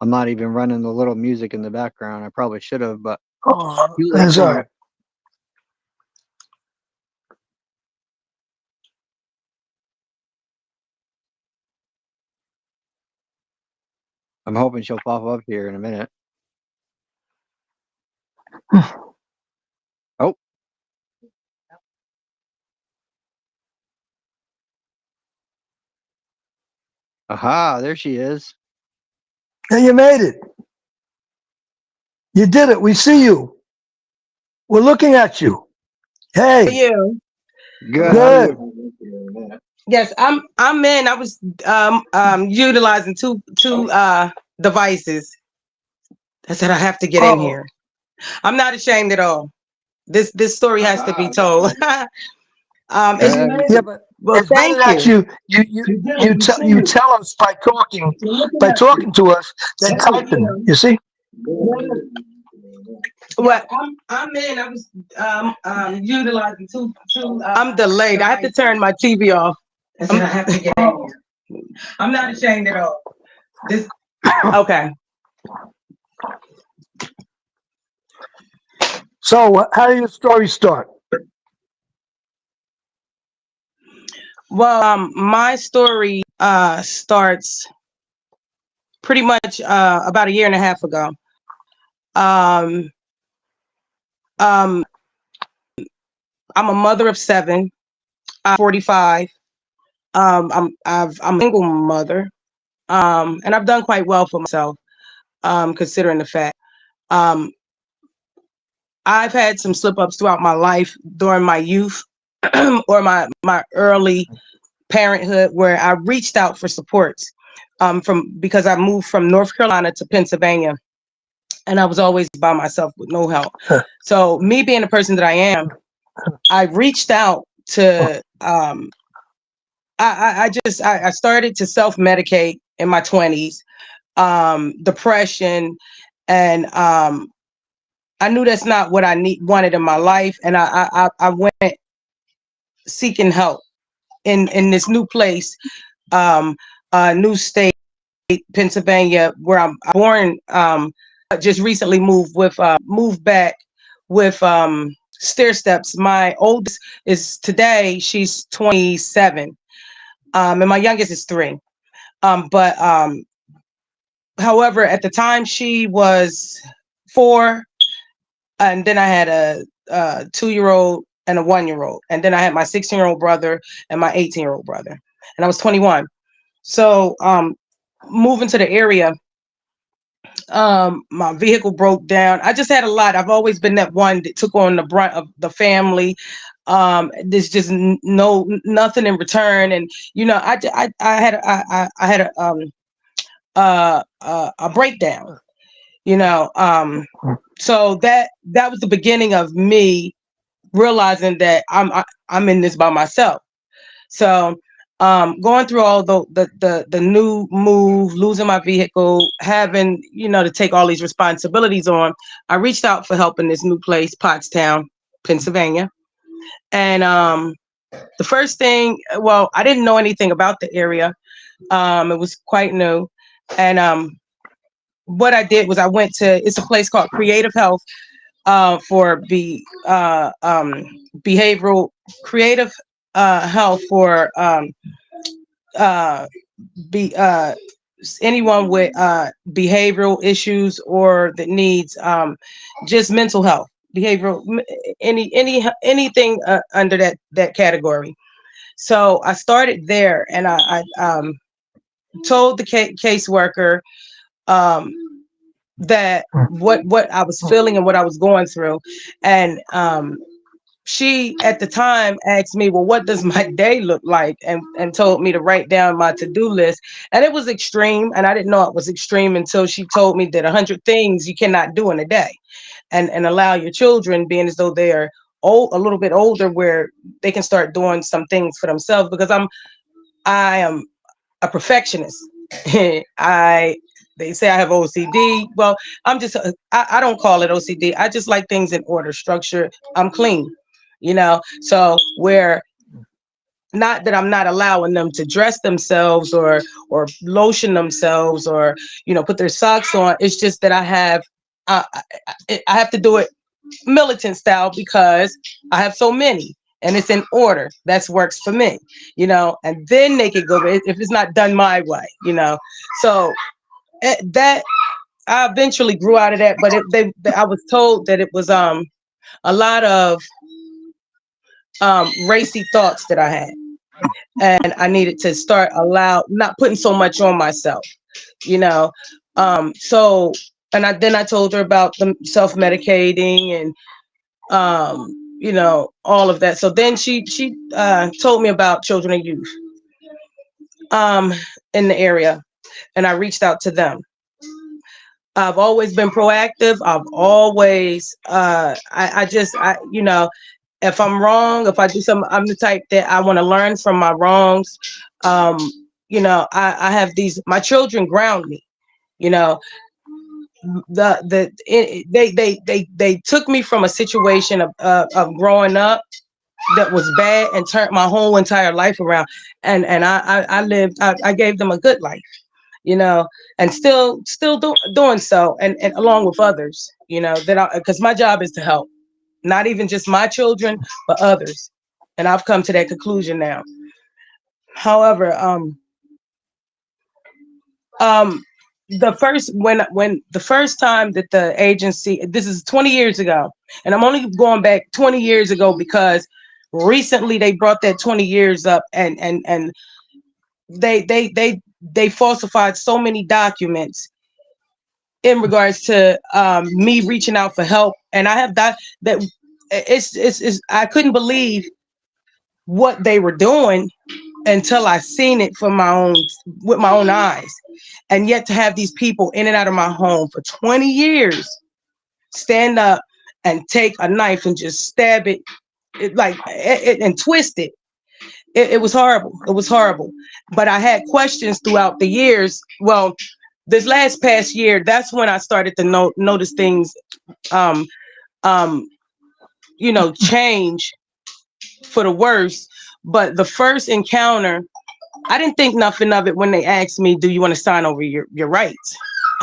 I'm not even running the little music in the background. I probably should have, but Oh, too late that's for all me. right. I'm hoping she'll pop up here in a minute. Oh. Aha, there she is. And you made it. You did it. We see you. We're looking at you. Hey, you. Good. How are good. you? Yes, I'm in. I was utilizing two devices. I said I have to get in Oh, here. I'm not ashamed at all. This story has to be told. It's, yeah, but well, it's better thank that you. you tell us by talking to us than typing. You see? What I'm in. I was utilizing two. I'm delayed. I have to turn my TV off. I said I have to get in here. I'm not ashamed at all. This okay. So, how did your story start? Well, my story starts pretty much about a year and a half ago. Um, um, I'm a mother of 7. I'm 45. I'm a single mother, and I've done quite well for myself, considering the fact. Um, I've had some slip ups throughout my life during my youth or my early parenthood, where I reached out for supports. From because I moved from North Carolina to Pennsylvania, and I was always by myself with no help. So me being the person that I am, I reached out to I started to self-medicate in my 20s, depression, and I knew that's not what I wanted in my life, and I went seeking help in this new place, new state, Pennsylvania, where I'm born. Just recently moved back with stair steps. My oldest is today, she's 27, and my youngest is 3. But however, at the time she was 4, and then I had a 2-year-old and a 1-year-old, and then I had my 16-year-old brother and my 18-year-old brother, and I was 21. So moving to the area, my vehicle broke down. I just had a lot. I've always been that one that took on the brunt of the family. There's just nothing in return, and I had a breakdown. So that was the beginning of me realizing that I'm in this by myself. So going through all the new move, losing my vehicle, having to take all these responsibilities on, I reached out for help in this new place, Pottstown, Pennsylvania. And the first thing, well, I didn't know anything about the area. It was quite new. And what I did was it's a place called Creative Health, for behavioral creative health for be anyone with behavioral issues or that needs just mental health, behavioral, anything under that category. So I started there, and I told the caseworker that what I was feeling and what I was going through, and she at the time asked me, well, what does my day look like, and told me to write down my to-do list. And it was extreme, and I didn't know it was extreme until she told me that 100 things you cannot do in a day, and allow your children, being as though they are a little bit older, where they can start doing some things for themselves, because I am a perfectionist. They say I have OCD. Well, I don't call it OCD. I just like things in order, structure. I'm clean, So where not that I'm not allowing them to dress themselves or lotion themselves or put their socks on. It's just that I have to do it militant style because I have so many and it's in order. That's works for me, and then they could go if it's not done my way. So that I eventually grew out of that, but I was told that it was a lot of racy thoughts that I had, and I needed to start not putting so much on myself, so then I told her about the self-medicating and all of that. So then she told me about children and youth in the area, and I reached out to them. I've always been proactive. I've always if I'm wrong, if I do something, I'm the type that I want to learn from my wrongs. I have my children ground me, they took me from a situation of growing up that was bad and turned my whole entire life around. And I gave them a good life, and still doing so, and along with others, because my job is to help, not even just my children, but others. And I've come to that conclusion now. However, the first time that the agency, this is 20 years ago, and I'm only going back 20 years ago because recently they brought that 20 years up, and they falsified so many documents in regards to me reaching out for help, and I have that it's I couldn't believe what they were doing until I seen it with my own eyes. And yet to have these people in and out of my home for 20 years stand up and take a knife and just stab it and twist it. It was horrible. It was horrible. But I had questions throughout the years. Well, this past year, that's when I started to notice things, change for the worse. But the first encounter, I didn't think nothing of it when they asked me, do you want to sign over your rights?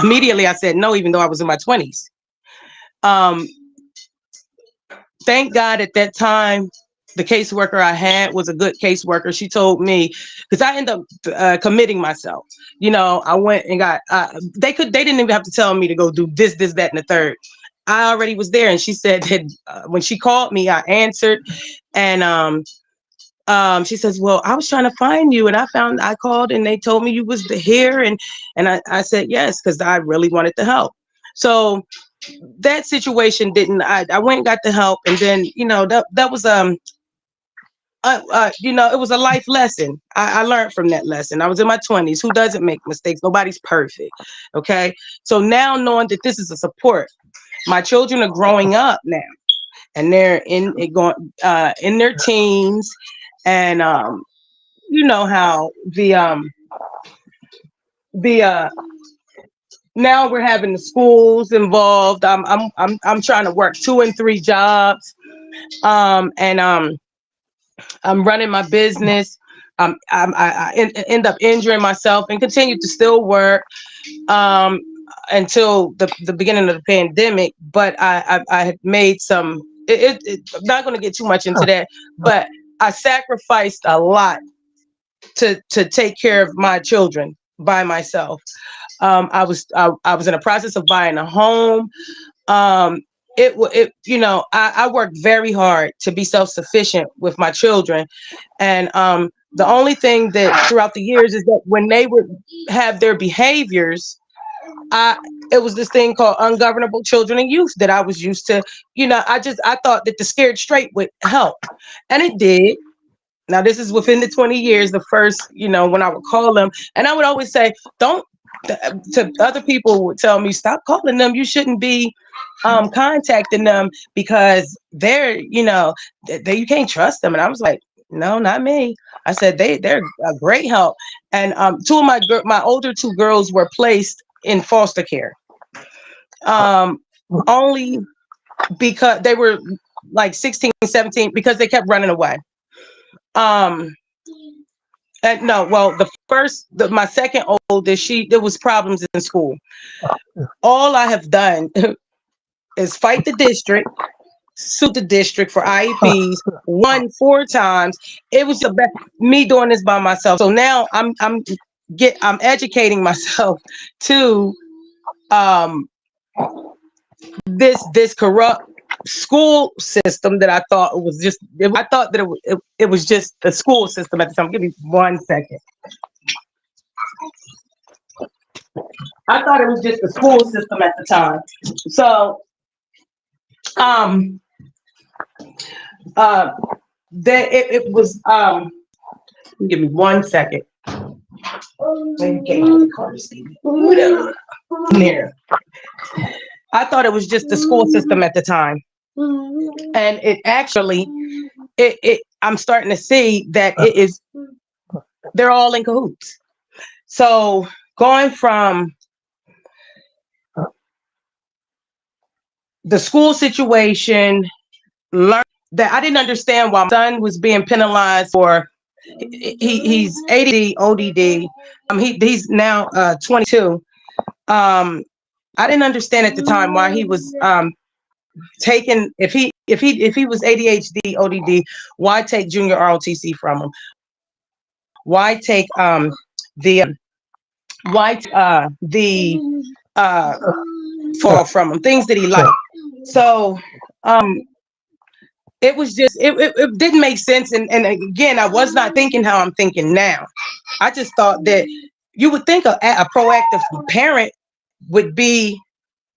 Immediately I said no, even though I was in my 20s. Thank God at that time, the caseworker I had was a good caseworker. She told me, because I ended up committing myself. I went and got, they didn't even have to tell me to go do this, that, and the third. I already was there. And she said that when she called me, I answered. And she says, well, I was trying to find you, and I called and they told me you was here. And I said, yes, because I really wanted to help. So that situation I went and got the help. And then, that was, it was a life lesson. I learned from that lesson. I was in my 20s. Who doesn't make mistakes? Nobody's perfect. Okay. So now knowing that this is a support, my children are growing up now, and they're in their teens. And you know how now we're having the schools involved. I'm trying to work 2 and 3 jobs, and I'm running my business. I end up injuring myself and continue to still work until the beginning of the pandemic. But I had made some. I'm not going to get too much into that, but I sacrificed a lot to take care of my children by myself. I was in the process of buying a home. I worked very hard to be self-sufficient with my children. And the only thing that throughout the years is that when they would have their behaviors, it was this thing called ungovernable children and youth that I was used to. I thought that the scared straight would help, and it did. Now this is within the 20 years, the first, when I would call them, and I would always say, to other people would tell me, stop calling them. You shouldn't be contacting them because they're, you can't trust them. And I was like, No, not me. I said they're a great help. And two of my older two girls were placed in foster care. Only because they were like 16, 17, because they kept running away. No, well, my second oldest, there was problems in school. All I have done is fight the district, sued the district for IEPs, won 4 times. It was me doing this by myself. So now I'm educating myself to this corrupt school system that I thought was just. I thought that it was just the school system at the time. Give me 1 second. I thought it was just the school system at the time. So, it was. Give me 1 second. There. I thought it was just the school system at the time, and it actually, I'm starting to see that it is. They're all in cahoots. So going from the school situation, learn that I didn't understand why my son was being penalized for. He's ADD, ODD. He's now 22. I didn't understand at the time why he was taken. If he was ADHD, ODD, why take junior ROTC from him? Why take the fall from him? Things that he liked. So it was just it didn't make sense. And again, I was not thinking how I'm thinking now. I just thought that you would think a proactive parent would be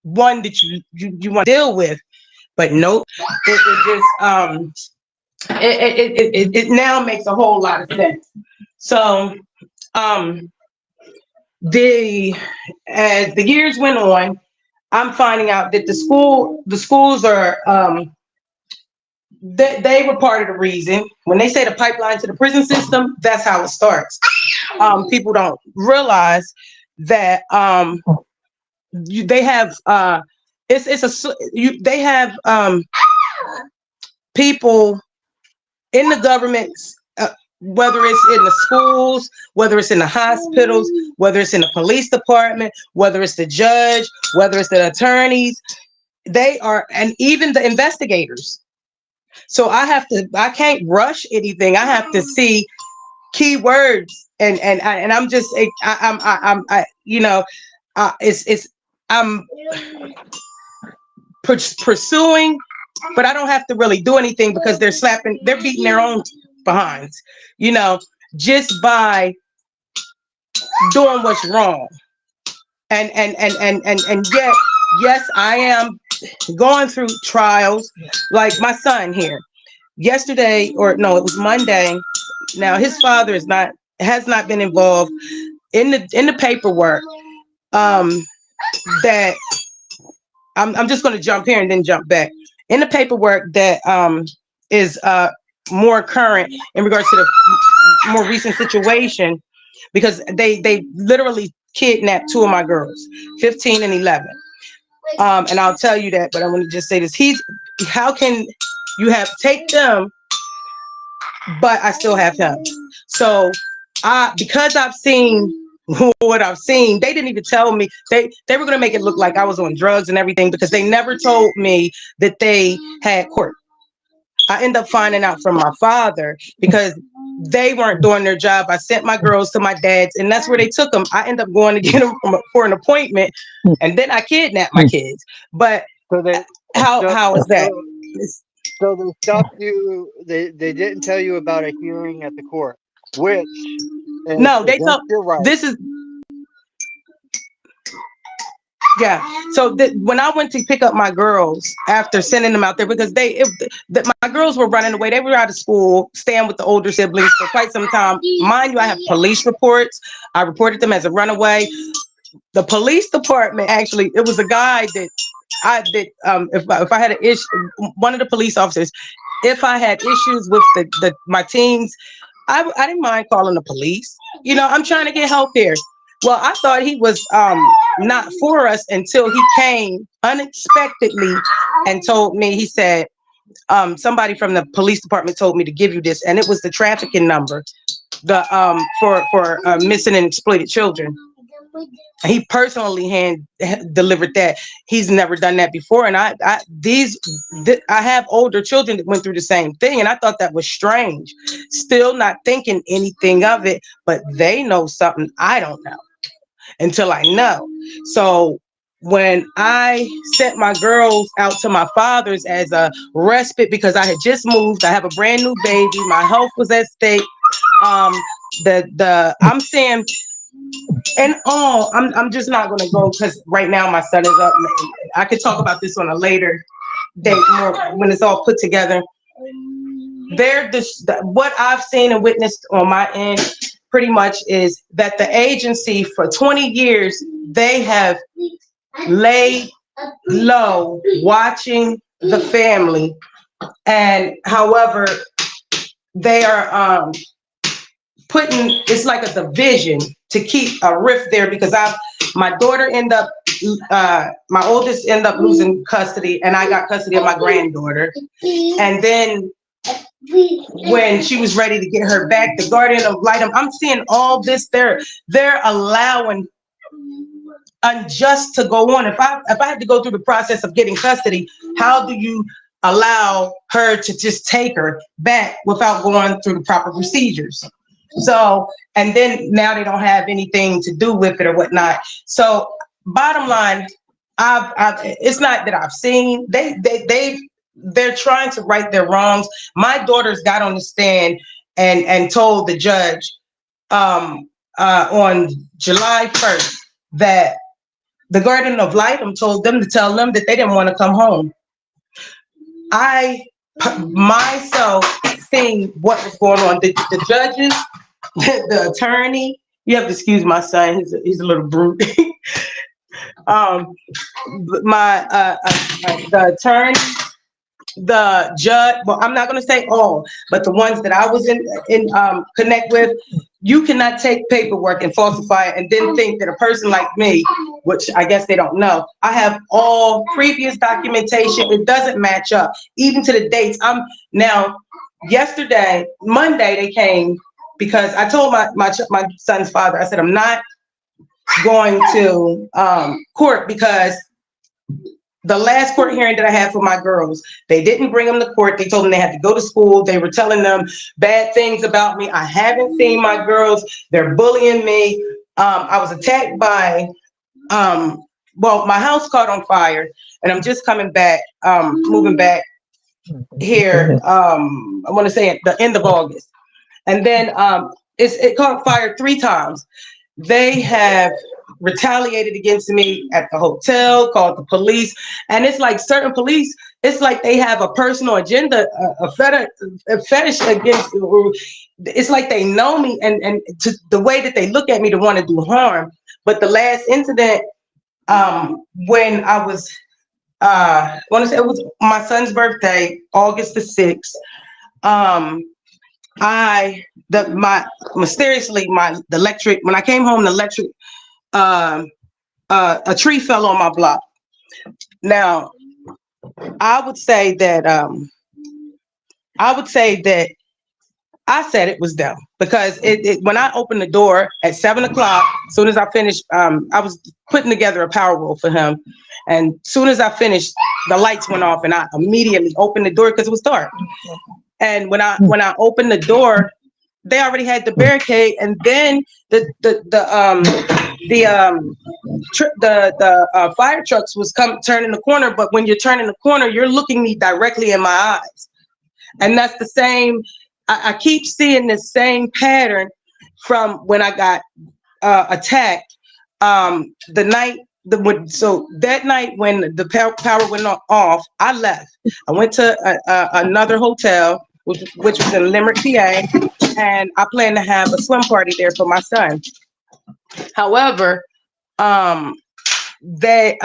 one that you want to deal with, but nope. It now makes a whole lot of sense. So as the years went on, I'm finding out that the schools are they were part of the reason. When they say the pipeline to the prison system, that's how it starts. People don't realize that they have they have people in the government, whether it's in the schools, whether it's in the hospitals, whether it's in the police department, whether it's the judge, whether it's the attorneys, and even the investigators. So I can't rush anything. I have to see keywords, and I'm just, I'm pursuing, but I don't have to really do anything because they're beating their own behinds, just by doing what's wrong. And yet, yes, I am going through trials, like my son here. Yesterday, or no, it was Monday. Now his father has not been involved in the paperwork. That I'm just going to jump here and then jump back in the paperwork that is more current in regards to the more recent situation, because they literally kidnapped 2 of my girls, 15 and 11. And I'll tell you that, but I want to just say this: how can you take them, but I still have him? So because I've seen what I've seen, they didn't even tell me. They were going to make it look like I was on drugs and everything, because they never told me that they had court. I end up finding out from my father because they weren't doing their job. I sent my girls to my dad's, and that's where they took them. I end up going to get them for an appointment, and then I kidnapped my kids. But how is that? So they stopped you. They didn't tell you about a hearing at the court, which no, they told this is. Yeah. So when I went to pick up my girls after sending them out there, because my girls were running away. They were out of school, staying with the older siblings for quite some time. Mind you, I have police reports. I reported them as a runaway. the police department, actually, it was a guy that if I had an issue, one of the police officers, if I had issues with my teens, I didn't mind calling the police. You know, I'm trying to get help here. Well, I thought he was not for us until he came unexpectedly and told me. He said, somebody from the police department told me to give you this, and it was the trafficking number, the for missing and exploited children. He personally delivered that. He's never done that before, and I have older children that went through the same thing, and I thought that was strange. Still not thinking anything of it, but they know something I don't know until I know. So when I sent my girls out to my father's as a respite because I had just moved, I have a brand new baby, my health was at stake. I'm saying, and I'm just not gonna go because right now my son is up. I could talk about this on a later date more when it's all put together. What I've seen and witnessed on my end pretty much is that the agency for 20 years, they have laid low watching the family, and however they are putting, it's like a division to keep a rift there, because my oldest ended up losing custody, and I got custody of my granddaughter. And then when she was ready to get her back, the guardian of light, I'm seeing all this. They're allowing unjust to go on. If I had to go through the process of getting custody, how do you allow her to just take her back without going through the proper procedures? So, and then now they don't have anything to do with it or whatnot. So bottom line, it's not that I've seen, they're trying to right their wrongs. My daughters got on the stand and told the judge on July 1st that the guardian of light told them to tell them that they didn't want to come home. I myself seeing what was going on, the judges, the attorney, you have to excuse my son, he's a little brute. The attorney, the judge, well, I'm not going to say all, but the ones that I was in connect with, you cannot take paperwork and falsify it and then think that a person like me, which I guess they don't know, I have all previous documentation. It doesn't match up, even to the dates. Yesterday, Monday, they came because I told my son's father, I said, I'm not going to court because the last court hearing that I had for my girls, they didn't bring them to court. They told them they had to go to school. They were telling them bad things about me. I haven't seen my girls. They're bullying me. I was attacked by, my house caught on fire, and I'm just coming back, moving back here. I want to say at the end of August. And then it caught fire 3 times. They have retaliated against me at the hotel, called the police, and it's like certain police, it's like they have a personal agenda, a fetish against. It's like they know me, and to the way that they look at me to want to do harm. But the last incident, when I was, I want to say it was my son's birthday, August the 6th. The electric, when I came home, the electric, a tree fell on my block. Now, I would say that I said it was them, because when I opened the door at 7 o'clock, as soon as I finished, I was putting together a power roll for him. And as soon as I finished, the lights went off, and I immediately opened the door because it was dark. And when I opened the door, they already had the barricade, and then the fire trucks was turning the corner. But when you're turning the corner, you're looking me directly in my eyes, and that's the same. I keep seeing this same pattern from when I got attacked. That night when the power went off, I left. I went to another hotel, which was in Limerick, PA, and I planned to have a swim party there for my son. However, they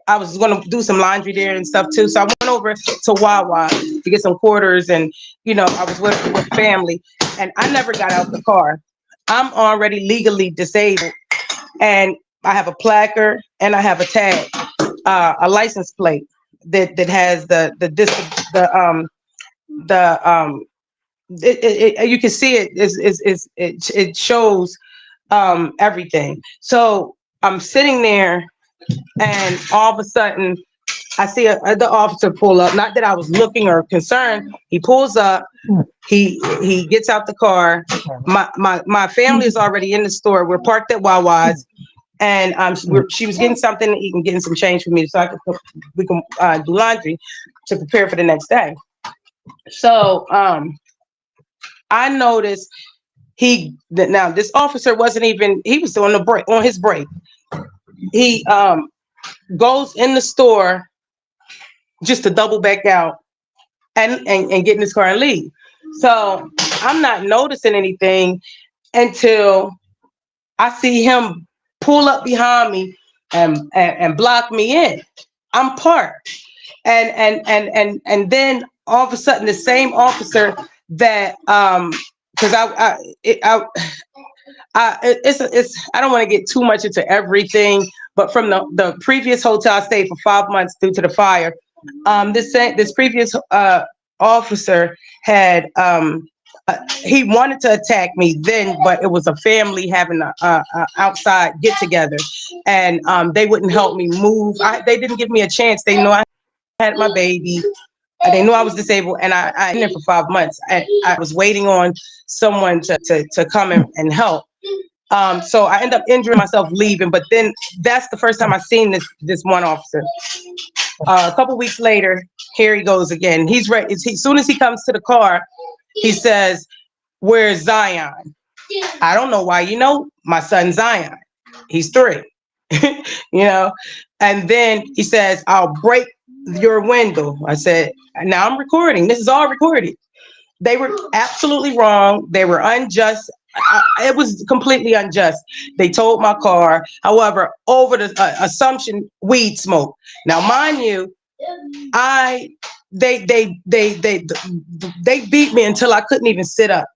I was gonna do some laundry there and stuff too. So I went over to Wawa to get some quarters, and I was with family, and I never got out the car. I'm already legally disabled, and I have a placard and I have a tag, a license plate that has you can see it shows everything. So I'm sitting there, and all of a sudden I see the officer pull up. Not that I was looking or concerned. He pulls up. He gets out the car. My family is already in the store. We're parked at Wawa's, and she was getting something to eat and getting some change for me, so we can do laundry to prepare for the next day. So I noticed now this officer wasn't even. He was on his break. He goes in the store just to double back out and get in his car and leave. So I'm not noticing anything until I see him pull up behind me and block me in. I'm parked, and then all of a sudden the same officer that because I don't want to get too much into everything, but from the previous hotel I stayed for 5 months due to the fire, this previous officer had he wanted to attack me then, but it was a family having a outside get together, and they wouldn't help me move. They didn't give me a chance. They knew I had my baby. They knew I was disabled, and I in there for 5 months. I was waiting on someone to come and help. So I ended up injuring myself leaving, but then that's the first time I seen this one officer. A couple weeks later, here he goes again. He's ready. As soon as he comes to the car, he says, "Where's Zion?" I don't know why. My son Zion. He's 3. And then he says, "I'll break your window." I said, "Now I'm recording. This is all recorded." They were absolutely wrong. They were unjust. It was completely unjust. They towed my car. However, over the assumption weed smoke. Now, mind you, they beat me until I couldn't even sit up.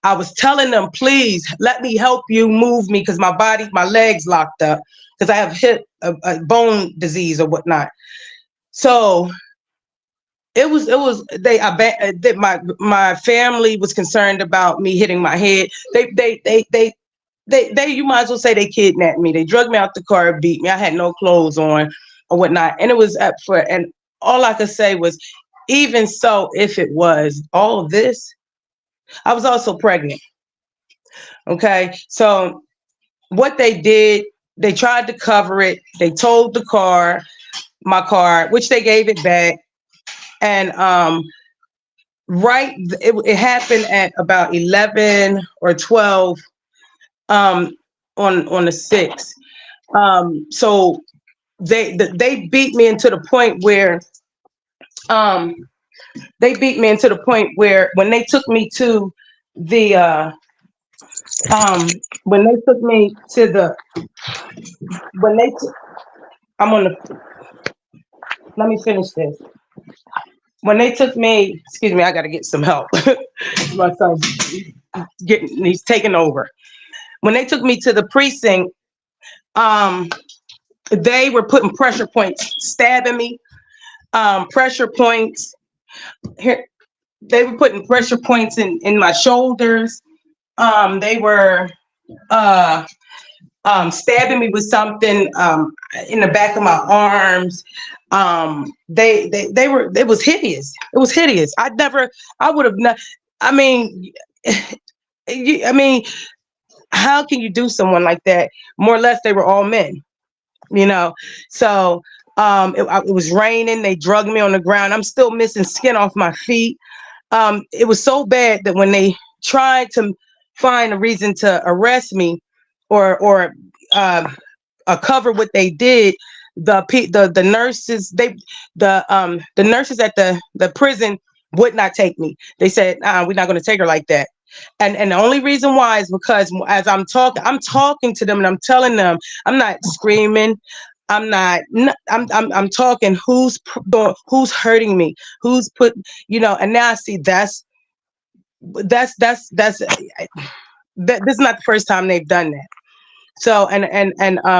I was telling them, "Please let me help you move me," because my legs locked up because I have hip a bone disease or whatnot. So my family was concerned about me hitting my head. They you might as well say they kidnapped me. They drugged me out the car, beat me. I had no clothes on or whatnot, and it was and all I could say was, even so, if it was all of this, I was also pregnant. Okay, so what they did, they tried to cover it. They towed my car, which they gave it back. And it happened at about 11 or 12 on the 6th. So they beat me into the point where when they took me to the let me finish this. When they took me, excuse me, I got to get some help. My son's he's taking over. When they took me to the precinct, they were putting pressure points, stabbing me, pressure points. Here, they were putting pressure points in my shoulders. They were stabbing me with something in the back of my arms. It was hideous. It was hideous. I would have not. I mean, how can you do someone like that? More or less, they were all men, So it was raining. They drugged me on the ground. I'm still missing skin off my feet. It was so bad that when they tried to find a reason to arrest me or cover what they did, the nurses the nurses at the prison would not take me. They said, we're not going to take her like that. And the only reason why is because as I'm talking to them and I'm telling them, I'm not screaming. I'm not, I'm talking who's hurting me, who's put, and now I see that's this is not the first time they've done that. So,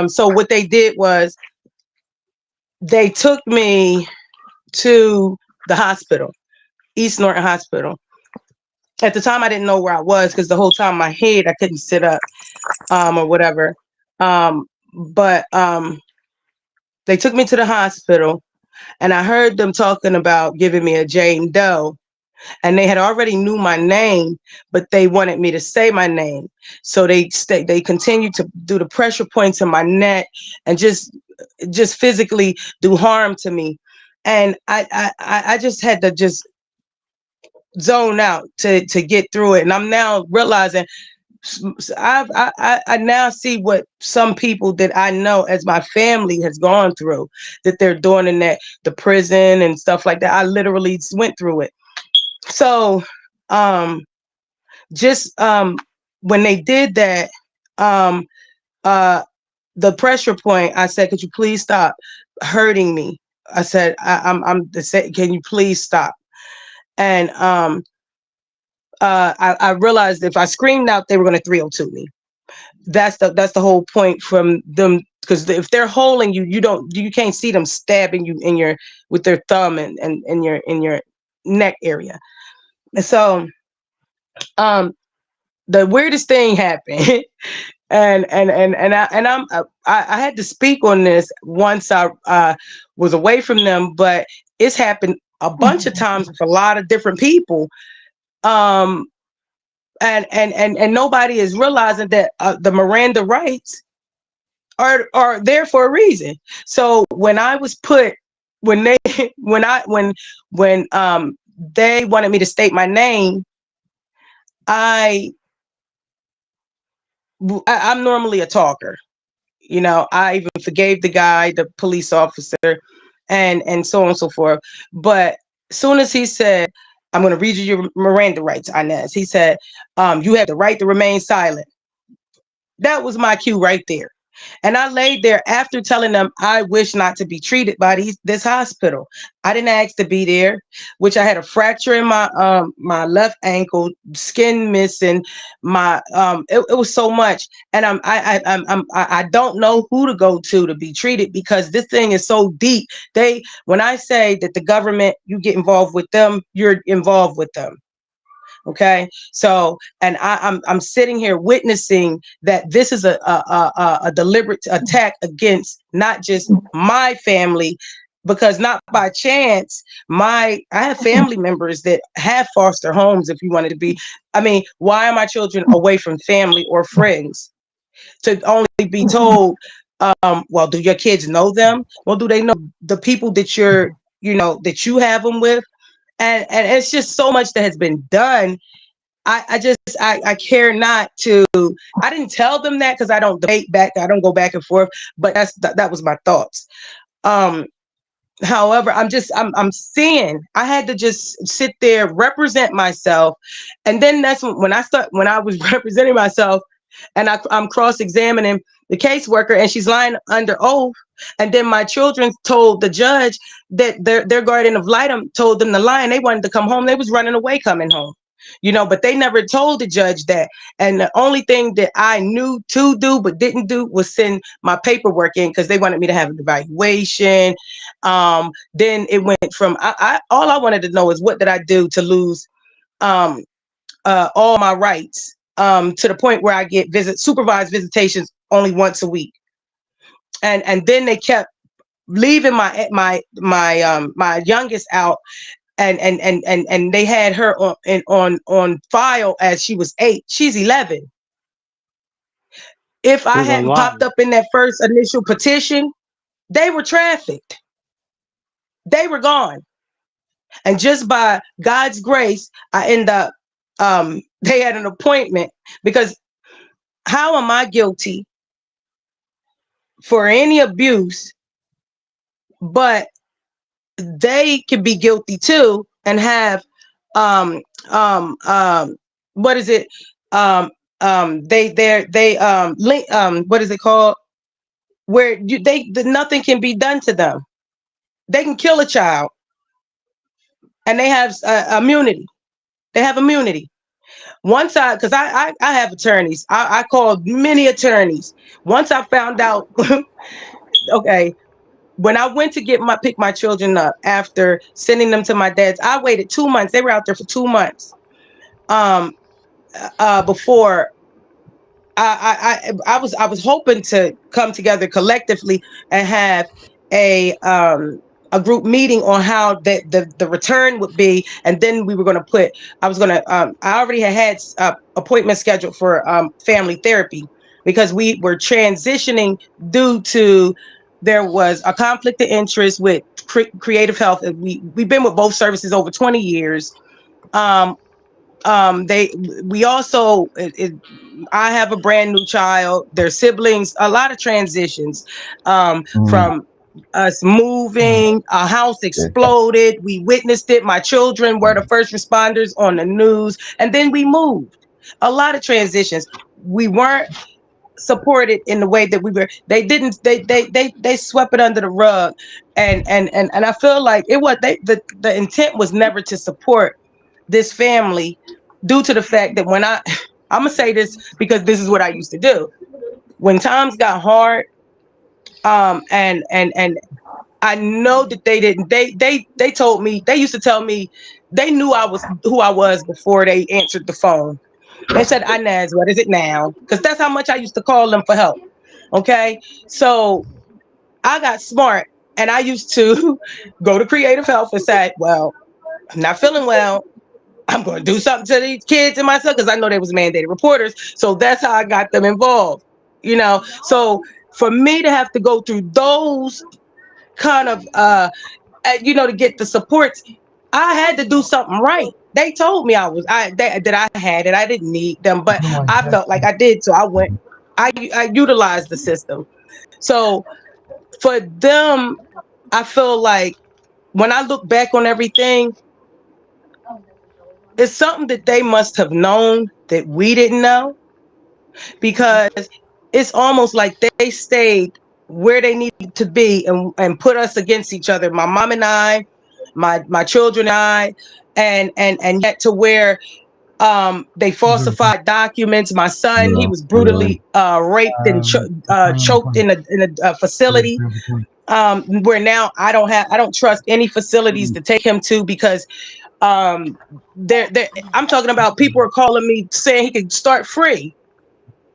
so what they did was they took me to the hospital, East Norton Hospital. At the time, I didn't know where I was because the whole time in my head, I couldn't sit up, or whatever. But they took me to the hospital, and I heard them talking about giving me a Jane Doe, and they had already knew my name, but they wanted me to say my name. So they continued to do the pressure points in my neck and just physically do harm to me. And I just had to just zone out to get through it. And I'm now realizing I now see what some people that I know as my family has gone through, that they're doing in the prison and stuff like that. I literally went through it. So just when they did that, the pressure point, I said, could you please stop hurting me? I said, can you please stop? And I realized if I screamed out, they were going to 302 me. That's the whole point from them, because if they're holding you, you can't see them stabbing you with their thumb and in your neck area. And so the weirdest thing happened. I had to speak on this once I was away from them, but it's happened a bunch of times with a lot of different people. And nobody is realizing that the Miranda rights are there for a reason. So when I was when they wanted me to state my name, I'm normally a talker. I even forgave the guy, the police officer, and so on and so forth. But as soon as he said, I'm going to read you your Miranda rights, Inez, he said, you have the right to remain silent. That was my cue right there. And I laid there after telling them I wish not to be treated by this hospital. I didn't ask to be there, which I had a fracture in my left ankle, skin missing, it was so much. And I don't know who to go to be treated, because this thing is so deep. When I say that the government, you get involved with them, you're involved with them. Okay, so, and I'm sitting here witnessing that this is a deliberate attack against not just my family, because not by chance, I have family members that have foster homes. If you wanted to be, I mean, why are my children away from family or friends to only be told, well, do your kids know them? Well, do they know the people that that you have them with? And it's just so much that has been done. I care not to. I didn't tell them that because I don't debate back. I don't go back and forth. But that was my thoughts. However, I'm seeing. I had to just sit there, represent myself, and then that's when I was representing myself, and I'm cross-examining the caseworker, and she's lying under oath. And then my children told the judge that their guardian ad litem told them to lie, and they wanted to come home. They was running away coming home, but they never told the judge that. And the only thing that I knew to do but didn't do was send my paperwork in, because they wanted me to have an evaluation. Then it went from all I wanted to know is what did I do to lose all my rights, to the point where I get supervised visitations only once a week. And then they kept leaving my youngest out, and they had her on file as she was 8. She's 11. If I hadn't popped up in that first initial petition, they were trafficked. They were gone. And just by God's grace, I end up, they had an appointment, because how am I guilty for any abuse, but they could be guilty too and have what is it? What is it called? Where nothing can be done to them. They can kill a child, and they have immunity. They have immunity. Once because I have attorneys. I called many attorneys. Once I found out, okay, when I went to pick my children up after sending them to my dad's, I waited 2 months. They were out there for 2 months. Before I was hoping to come together collectively and have a group meeting on how the return would be, and then we were going to I already had appointments scheduled for family therapy, because we were transitioning due to there was a conflict of interest with creative health, and we've been with both services over 20 years. We also I have a brand new child, their siblings, a lot of transitions, from us moving, a house exploded, we witnessed it, my children were the first responders on the news, and then we moved. A lot of transitions. We weren't supported in the way that we were. They swept it under the rug, and I feel like the intent was never to support this family, due to the fact that when I'm gonna say this because this is what I used to do when times got hard, and I know that they told me, they used to tell me, they knew who I was before they answered the phone. They said, Inez, what is it now? Because that's how much I used to call them for help. Okay, so I got smart, and I used to go to Creative Health and say, well, I'm not feeling well, I'm going to do something to these kids and myself, because I know they was mandated reporters. So that's how I got them involved, So for me to have to go through those kind of, to get the supports, I had to do something right. They told me that I had it. I didn't need them, but I felt like I did. So I utilized the system. So for them, I feel like when I look back on everything, it's something that they must have known that we didn't know, because it's almost like they stayed where they needed to be and put us against each other. My mom and I, my children and I, and yet to where they falsified documents. My son, he was brutally raped and choked in a facility. Where now I don't trust any facilities to take him to, because I'm talking about, people are calling me saying he could start free.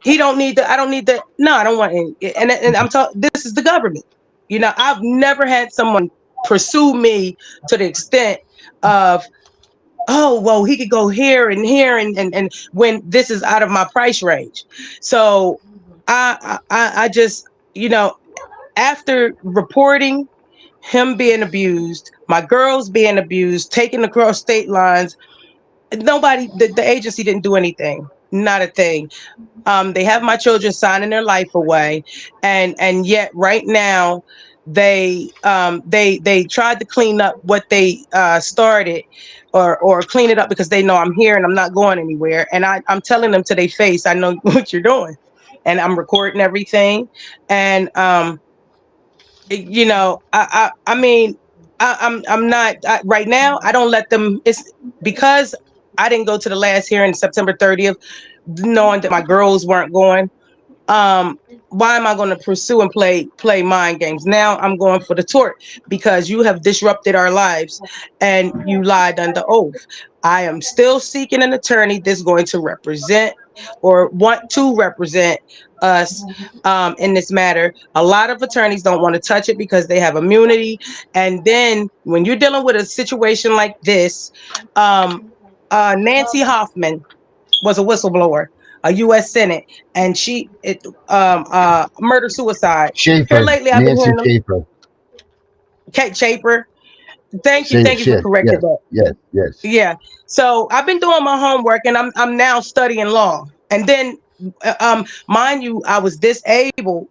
I don't need the. No, I don't want any. And I'm talking, this is the government. I've never had someone pursue me to the extent of, oh, well, he could go here and here, and when this is out of my price range. So I just, after reporting him being abused, my girls being abused, taken across state lines, the agency didn't do anything, not a thing. They have my children signing their life away, and yet right now they tried to clean up what they started, or clean it up, because they know I'm here and I'm not going anywhere. And I'm telling them to their face, I know what you're doing, and I'm recording everything. And I'm not right now. I don't let them. It's because I didn't go to the last hearing September 30th, knowing that my girls weren't going. Why am I going to pursue and play mind games? Now I'm going for the tort, because you have disrupted our lives and you lied under oath. I am still seeking an attorney that's going to represent, or want to represent us in this matter. A lot of attorneys don't want to touch it because they have immunity. And then when you're dealing with a situation like this, Nancy Hoffman was a whistleblower, a U.S. Senate, and she murder suicide. Schaefer, Here lately, I've been Nancy hearing Schaefer. Kate Schaefer. Thank you for correcting that. Yes. Yeah. So I've been doing my homework, and I'm now studying law. And then, mind you, I was disabled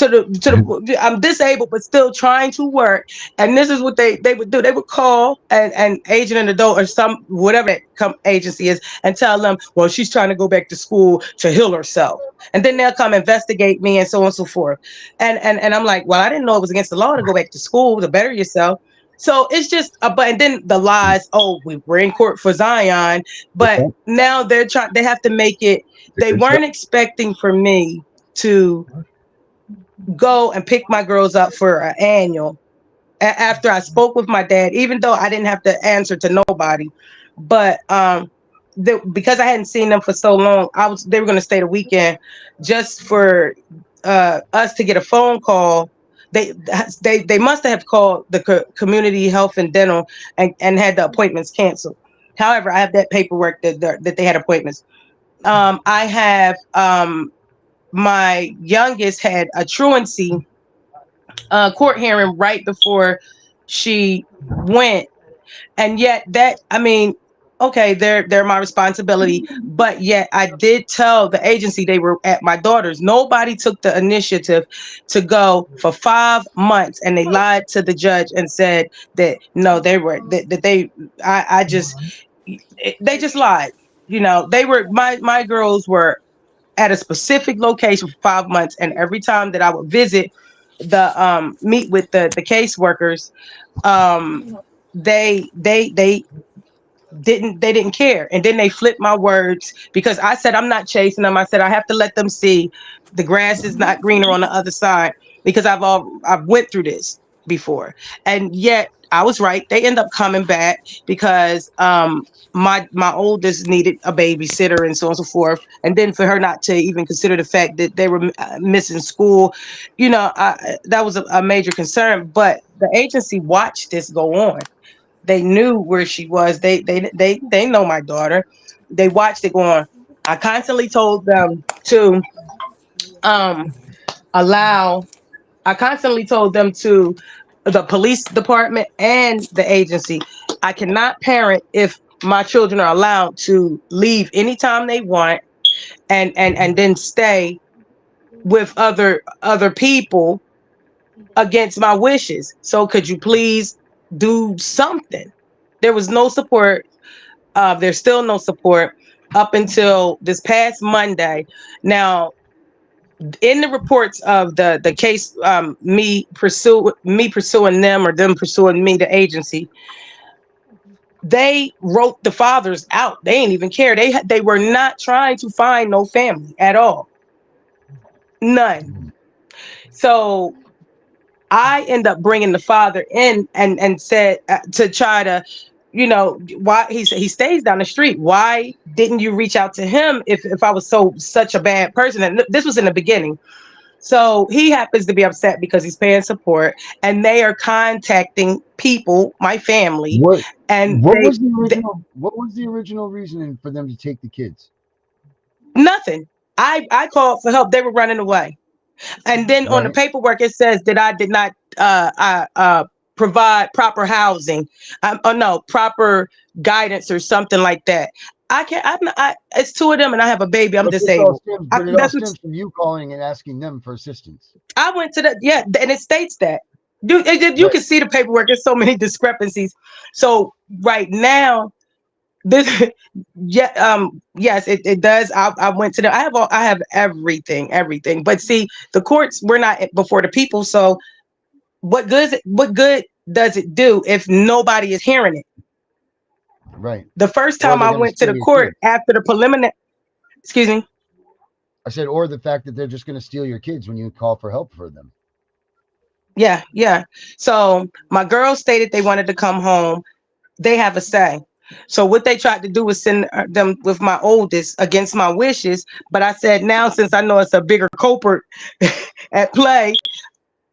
I'm disabled but still trying to work. And this is what they would do. They would call an agent, an adult, or some whatever that agency is, and tell them, well, she's trying to go back to school to heal herself. And then they'll come investigate me and so on and so forth. And I'm like, well, I didn't know it was against the law to go back to school to better yourself. So it's just but and then the lies, oh, we're in court for Zion, but now they have to make it. They weren't expecting for me to go and pick my girls up for an annual after I spoke with my dad, even though I didn't have to answer to nobody. But because I hadn't seen them for so long, they were going to stay the weekend just for us to get a phone call. They must have called the community health and dental and had the appointments canceled. However, I have that paperwork that they had appointments. I have my youngest had a truancy court hearing right before she went, and yet okay, they're my responsibility, but yet I did tell the agency they were at my daughter's. Nobody took the initiative to go for 5 months, and they lied to the judge and said that no, they were that they I just they just lied. They were my girls were at a specific location for 5 months, and every time that I would visit meet with the caseworkers, they didn't care. And then they flipped my words because I said I'm not chasing them. I said I have to let them see the grass is not greener on the other side, because I've went through this before. And yet I was right. They end up coming back because my oldest needed a babysitter and so on and so forth. And then for her not to even consider the fact that they were missing school, that was a major concern. But the agency watched this go on. They knew where she was. They know my daughter. They watched it go on. I constantly told them to the police department and the agency. I cannot parent if my children are allowed to leave anytime they want and then stay with other people against my wishes. So could you please do something? There was no support. There's still no support up until this past Monday. Now, in the reports of the case, me pursuing them or them pursuing me, the agency, they wrote the fathers out. They didn't even care. They were not trying to find no family at all. None. So I end up bringing the father in and said to try to, why he stays down the street. Why didn't you reach out to him if I was such a bad person? And this was in the beginning. So he happens to be upset because he's paying support, and they are contacting people, my family. What was the original reasoning for them to take the kids? Nothing. I called for help. They were running away. And then on the paperwork, it says that I did not provide proper housing, proper guidance or something like that. I can't. It's two of them, and I have a baby. I'm disabled. It all stems from you calling and asking them for assistance. I went to and it states that. You can see the paperwork. There's so many discrepancies. So right now, this, yes, it does. I went to I have everything. But see, the courts were not before the people. So what good does it do if nobody is hearing it? Right. The first time I went to the court after the preliminary, excuse me. I said, or the fact that they're just going to steal your kids when you call for help for them. Yeah. So my girls stated they wanted to come home. They have a say. So what they tried to do was send them with my oldest against my wishes. But I said, now, since I know it's a bigger culprit at play,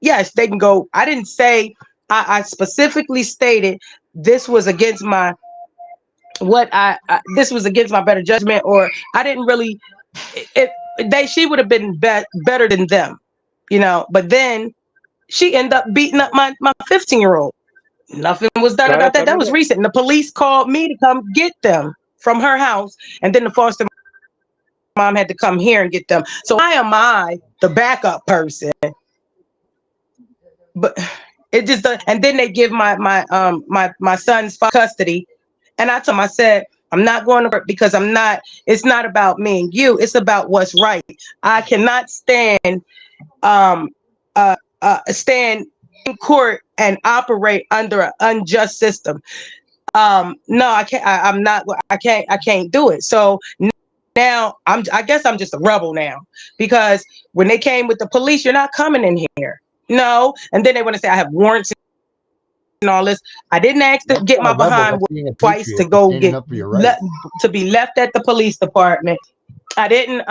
yes, they can go. I didn't say, I specifically stated this was against my this was against my better judgment, or I didn't really, she would have been better than them, but then she ended up beating up my 15-year-old. Nothing was done about that. That was recent. And the police called me to come get them from her house, and then the foster mom had to come here and get them. So why am I the backup person but it just and then they give my son's custody, and I told him, I said, I'm not going to work because I'm not. It's not about me and you. It's about what's right. I cannot stand um stand in court and operate under an unjust system. No, I can't. I'm not. I can't do it. So now I guess I'm just a rebel now, because when they came with the police, you're not coming in here. No, and then they want to say I have warrants and all this. I didn't ask to That's get not my a rebel. behind That's being a twice to patriot. go Standing get up for your rights. to be left at the police department. I didn't.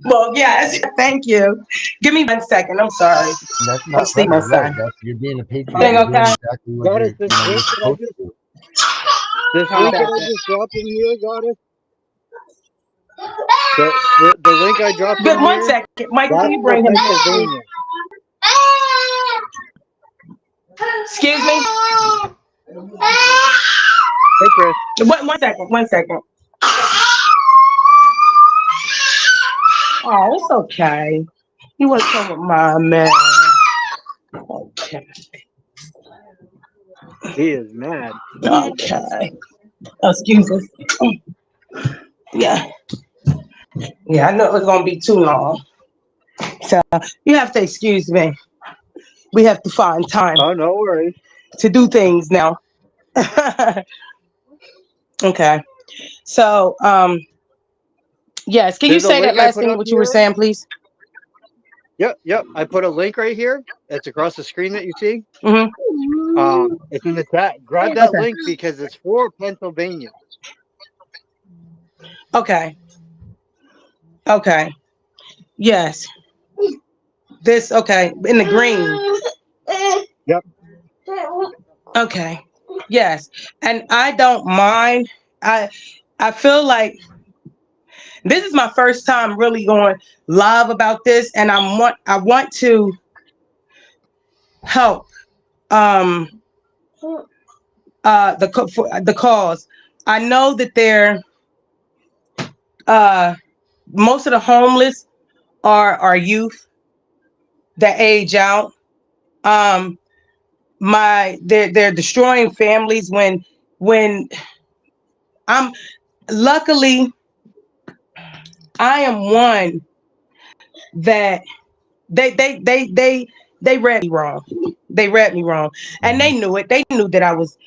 Well, yes. Thank you. Give me 1 second. I'm sorry. That's I'm not see my rebel, right? son. That's you're being a patriot. Everything You're doing okay? exactly what Goddess, you're you're supposed to do. this Hold link that I on. just dropped in here, Goddess, the link I dropped Good. in One here, second, Michael. Can that's you for bring him back, please? Pennsylvania. Excuse me. Hey, Chris. 1 second. 1 second. Oh, it's okay. He was so with my man. Okay. He is mad. Okay. Excuse us. Yeah. Yeah, I know it was gonna be too long. So you have to excuse me. We have to find time Oh, no worries. to do things now. Okay. So yes, can you There's a say that link I last put thing up what you were here. saying, please? Yep. I put a link right here. It's across the screen that you see. Mm-hmm. It's in the chat. Grab that Okay. link because it's for Pennsylvania. Okay. Okay. Yes. This okay. In the green. Yep. Okay. Yes. And I don't mind. I feel like this is my first time really going live about this, and I want to help the cause. I know that they're most of the homeless are youth that age out. They're destroying families when I'm luckily I am one that they read me wrong. They read me wrong, and they knew it. They knew that I was.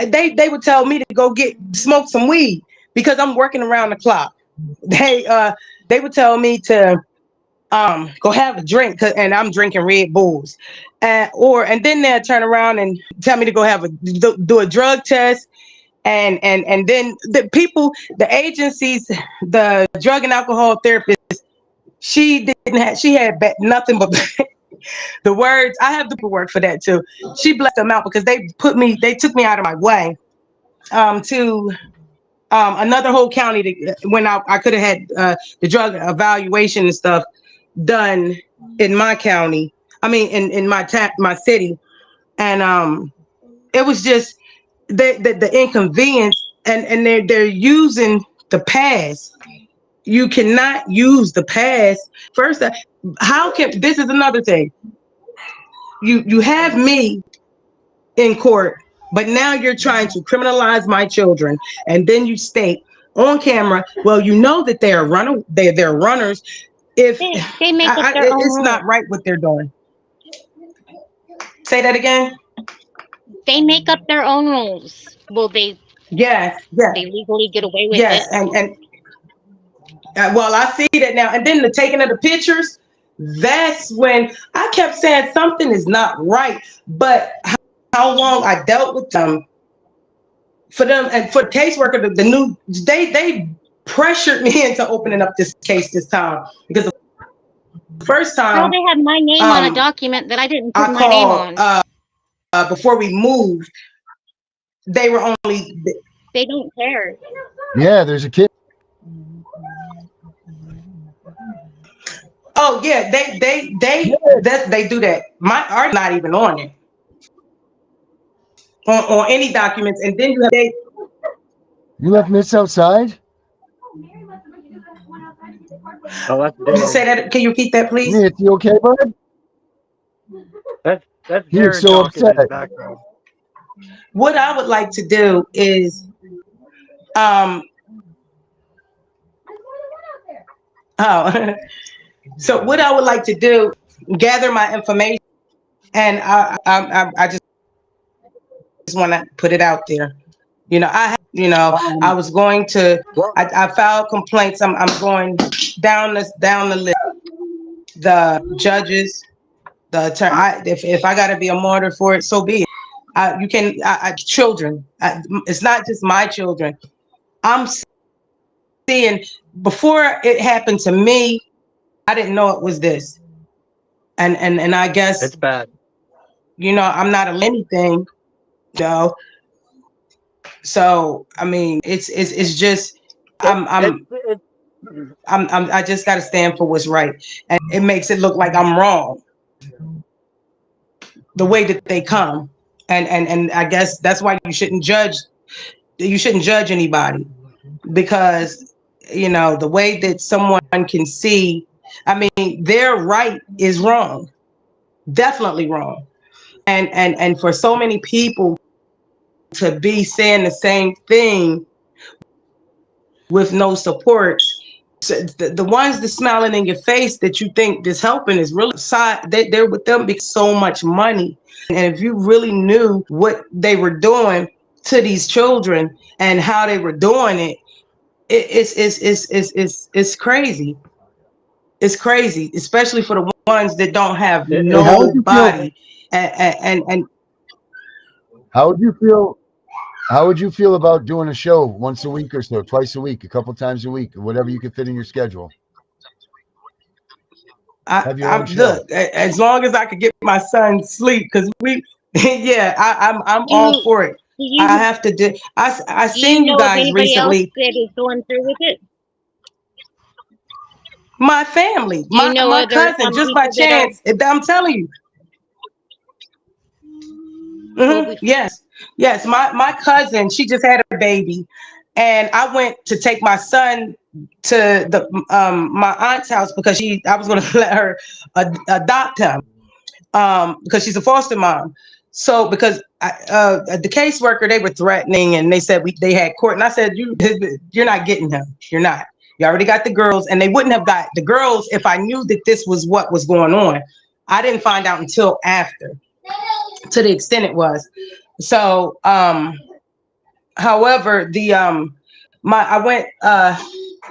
They would tell me to go smoke some weed because I'm working around the clock. They would tell me to go have a drink, and I'm drinking Red Bulls, and then they'll turn around and tell me to go do a drug test. And then the agencies, the drug and alcohol therapist, she had nothing but the words. I have the paperwork for that too. She blessed them out because they took me out of my way to another whole county when I could have had the drug evaluation and stuff done in my county. I mean, in my city, and it was just the inconvenience, and they're using the past. You cannot use the past. First, how can this is another thing. You have me in court, but now you're trying to criminalize my children, and then you state on camera, well, you know that they're runners. If They make up their own it's rules. not right what they're doing. Say that again. They make up their own rules. Will Yes, they legally get away with yes, it? and well, I see that now. And then the taking of the pictures. That's when I kept saying something is not right. But how long I dealt with them, for them and for the caseworker, the new they pressured me into opening up this case this time, because the first Girl, time they have my name on a document that I didn't put I my name called on. before we moved, they were only. They don't care. Yeah, there's a kid. Oh yeah, they do that. My art not even on it on any documents, and then you have You left Miss outside? Oh, that's Did you say that? Can you repeat that, please? Mitch, you okay, bud? That's He is Darren so talking upset. in the background. What I would like to do is, um, oh, so what I would like to do, gather my information, and I just want to put it out there. I was going to, I filed complaints. I'm going down the list. The judges, the attorney. If I got to be a martyr for it, so be it. Children. It's not just my children. I'm seeing, before it happened to me, I didn't know it was this. And I guess, It's bad. I'm not anything, you know. So I mean, it's just, It, it, I'm it, I just got to stand for what's right, and it makes it look like I'm wrong the way that they come, and I guess that's why you shouldn't judge. You shouldn't judge anybody, because the way that someone can see. I mean, their right is wrong, definitely wrong, and for so many people to be saying the same thing with no support. So the ones that smiling in your face that you think is helping is really side. They're with them because so much money. And if you really knew what they were doing to these children and how they were doing it, it's crazy. It's crazy, especially for the ones that don't have it, How would you feel? nobody. And How would you feel? How would you feel about doing a show once a week or so, twice a week, a couple times a week, whatever you could fit in your schedule? Have your own show. Look, as long as I could get my son sleep, because yeah, I'm all Do for it. do I you have to do. I do you seen you know of guys anybody else recently. that is going through with it? My family, Do you know my other cousin, just by people that are chance. I'm telling you. well? We Yes. My cousin, she just had a baby, and I went to take my son to the my aunt's house because I was going to let her adopt him, because she's a foster mom. So because the caseworker, they were threatening, and they said they had court, and I said, you're not getting him. You're not. You already got the girls, and they wouldn't have got the girls if I knew that this was what was going on. I didn't find out until after, to the extent it was. So, however, I went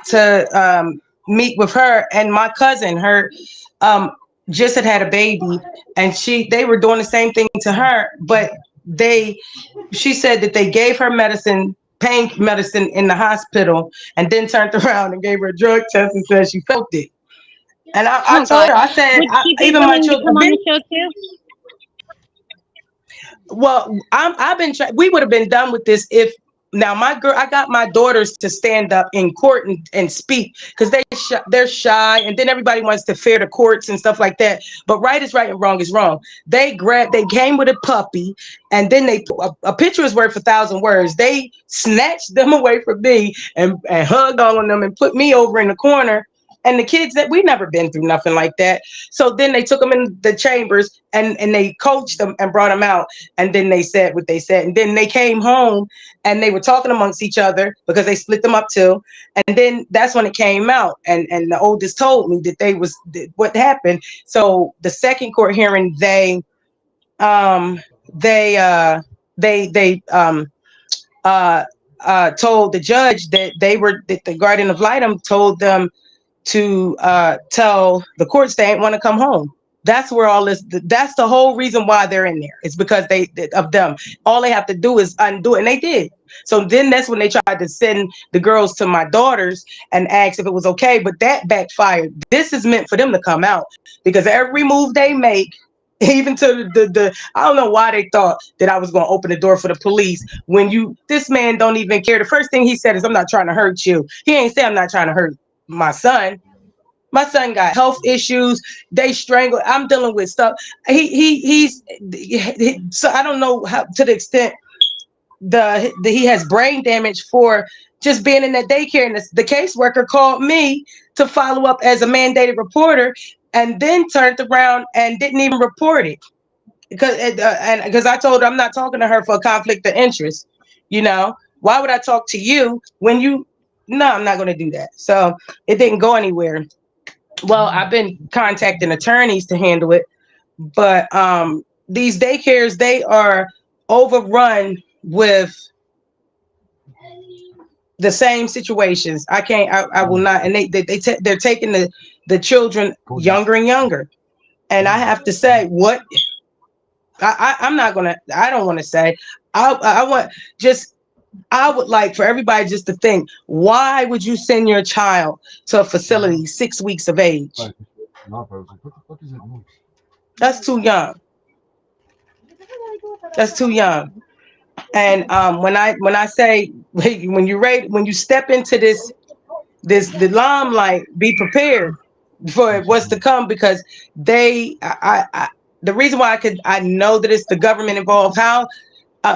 to meet with her, and my cousin, her just had a baby, and they were doing the same thing to her, but she said that they gave her pain medicine in the hospital, and then turned around and gave her a drug test and said she felt it. And I oh told God, her, I said, would she be even my willing to children, come on the show too? well, I've been we would have been done with this if now I got my daughters to stand up in court and speak, because they're shy, and then everybody wants to fear the courts and stuff like that. But right is right and wrong is wrong. They came with a puppy, and then a picture is worth 1,000 words. They snatched them away from me and hugged all of them and put me over in the corner. And the kids, that we never been through nothing like that. So then they took them in the chambers, and they coached them and brought them out. And then they said what they said. And then they came home, and they were talking amongst each other because they split them up too. And then that's when it came out. And the oldest told me that what happened. So the second court hearing, they told the judge that that the guardian ad litem told them to tell the courts they ain't want to come home. That's where that's the whole reason why they're in there. It's because of them. All they have to do is undo it, and they did. So then that's when they tried to send the girls to my daughters and ask if it was okay, but that backfired. This is meant for them to come out, because every move they make, even to the I don't know why they thought that I was going to open the door for the police when this man don't even care. The first thing he said is, I'm not trying to hurt you. He ain't say I'm not trying to hurt my son. My son got health issues. They strangle. I'm dealing with stuff. So I don't know how, to the extent he has brain damage for just being in that daycare. And the caseworker called me to follow up as a mandated reporter, and then turned around and didn't even report it. because I told her I'm not talking to her for a conflict of interest. You know, why would I talk to you when you? No, I'm not going to do that. So it didn't go anywhere. Well, I've been contacting attorneys to handle it, but these daycares, they are overrun with the same situations. I can't. I will not. And they're taking the children younger and younger. And I have to say, what I'm not gonna. I don't want to say. I want just. I would like for everybody just to think: why would you send your child to a facility 6 weeks of age? That's too young. That's too young. And when I say when you step into the limelight, be prepared for what's to come, because the reason why I know that it's the government involved, how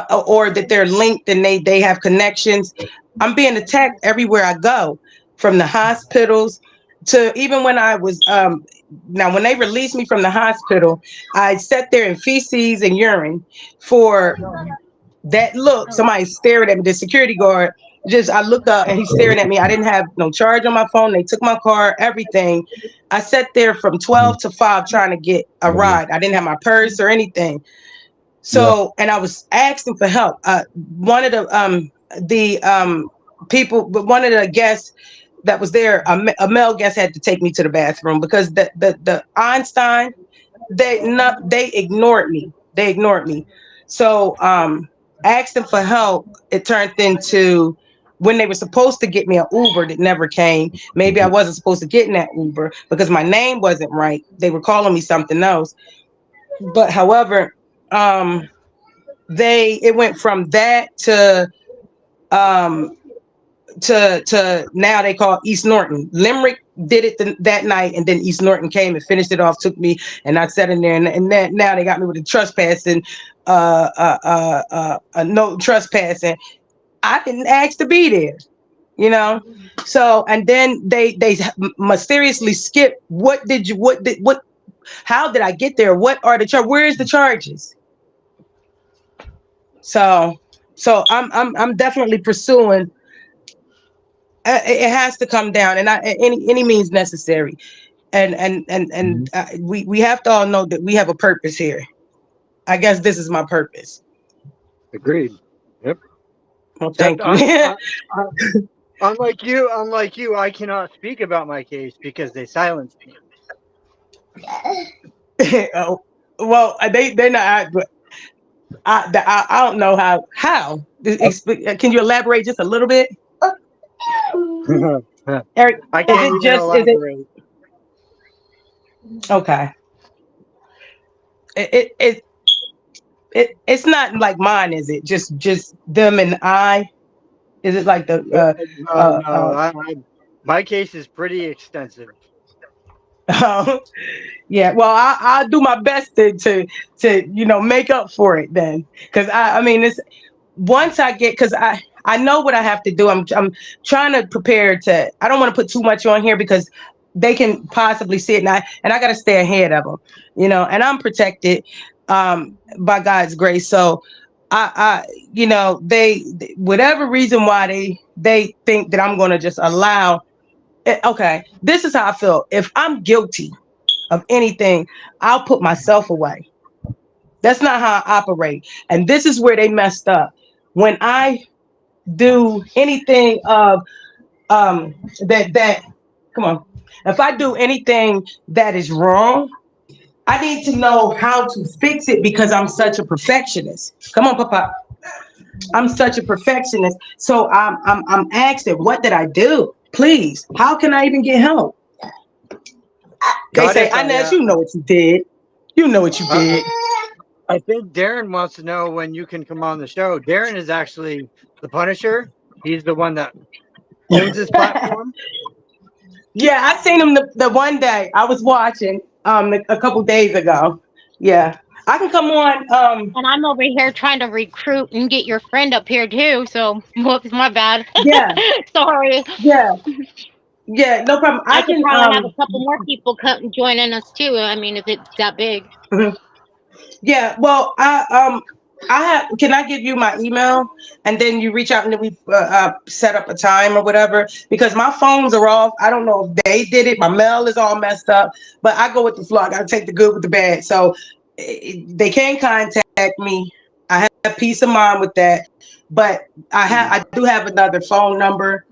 or that they're linked and they have connections. I'm being attacked everywhere I go, from the hospitals to even when I was now when they released me from the hospital, I sat there in feces and urine for that look. Somebody stared at me, the security guard. Just I looked up and he's staring at me. I didn't have no charge on my phone. They took my car, everything. I sat there from 12 to 5 trying to get a ride. I didn't have my purse or anything. So, and I was asking for help. One of the people, but one of the guests that was there, a male guest, had to take me to the bathroom because the Einstein, they ignored me. They ignored me. So, asking for help, it turned into when they were supposed to get me an Uber that never came. Maybe I wasn't supposed to get in that Uber because my name wasn't right. They were calling me something else. But however, it went from that to now they call East Norton. Limerick did it that night, and then East Norton came and finished it off, took me, and I sat in there, and now they got me with a trespassing, no trespassing. I didn't ask to be there, you know. So, and then they mysteriously skipped. How did I get there? What are the charges? Where's the charges? So I'm definitely pursuing. It has to come down, and any means necessary, and we have to all know that we have a purpose here. I guess this is my purpose. Agreed. Yep. Well, thank you. Unlike you, I cannot speak about my case because they silenced me. Oh, well, they're not. But I don't know how. Can you elaborate just a little bit? Eric, I can't even elaborate. Okay. It's not like mine, is it? Just them and I. Is it like the? No. My case is pretty extensive. Yeah. Well, I'll do my best to make up for it then, because I mean it's once I get, because I know what I have to do. I'm trying to prepare to. I don't want to put too much on here because they can possibly see it, and I got to stay ahead of them, and I'm protected by God's grace. So they whatever reason why they think that I'm going to just allow. Okay, this is how I feel. If I'm guilty of anything, I'll put myself away. That's not how I operate, and this is where they messed up. When I do anything of that come on, if I do anything that is wrong, I need to know how to fix it because I'm such a perfectionist. Come on, Papa. I'm such a perfectionist. So I'm asking, what did I do? Please, how can I even get help? They say, Inez, you know what you did. You know what you did. I think Darren wants to know when you can come on the show. Darren is actually the Punisher. He's the one that owns this platform. Yeah, I seen him the one day I was watching a couple days ago. Yeah, I can come on. And I'm over here trying to recruit and get your friend up here too. So, whoops, my bad. Yeah. Sorry. Yeah, no problem. I could probably have a couple more people come joining us too. I mean, if it's that big. Yeah, well, I have. Can I give you my email and then you reach out and then we set up a time or whatever? Because my phones are off. I don't know if they did it. My mail is all messed up, but I go with the flow. I gotta take the good with the bad. So they can contact me. I have peace of mind with that. But I do have another phone number,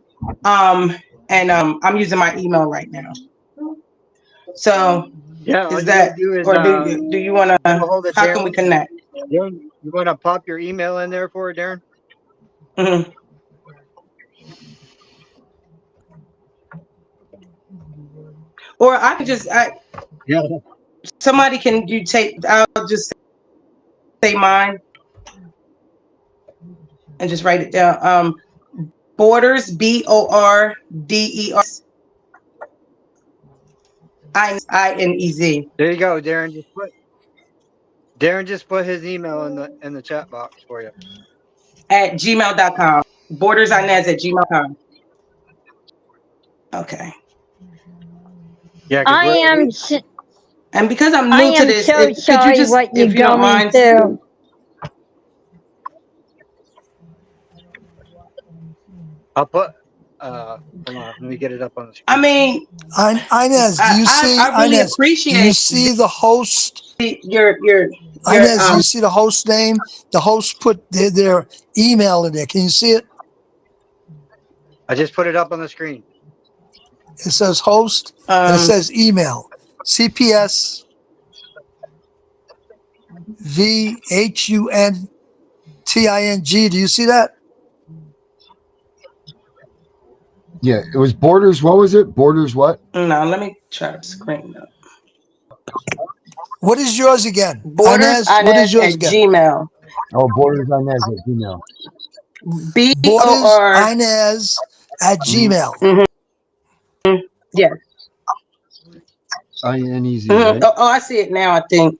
and I'm using my email right now. So Yeah, all is you gotta that, do is or do you want get a to? hold of How can we Darren. connect? Darren, you want to pop your email in there for it, Darren? Hmm. Or I can just Yeah. somebody can you take. I'll just say mine and just write it down. Borders, BORDERS INEZ There you go, Darren. Darren just put his email in the chat box for you. at gmail.com. Bordersinez at gmail.com. Okay. Yeah, because I am s- And because I'm I new to am this, so could you sorry just, what you're if you don't going mind, through. I'll put. Hold on, let me get it up on the I screen. mean, Inez, do you see I really Inez? Do you appreciate see the host? your Inez, do you see the host name? The host put their email in there. Can you see it? I just put it up on the screen. It says host and it says email. CPS VHUNTING. Do you see that? Yeah, it was Borders. What was it? Borders what? no, let me try to screen up. What is yours again? Borders Inez, what is Inez yours at again? Gmail. Oh, Borders on that email. Borders BOR. Inez at Gmail. Yes. INEZ, right? Oh, I see it now, I think.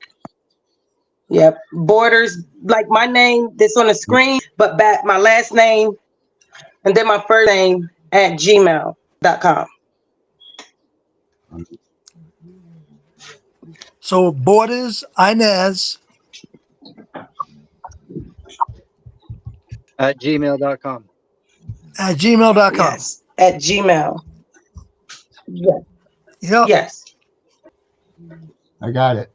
Yep. Borders, like my name that's on the screen, but back my last name and then my first name at gmail.com. So Borders Inez At gmail.com. at gmail.com. Yes. At Gmail. Yes. Yep. Yes. I got it.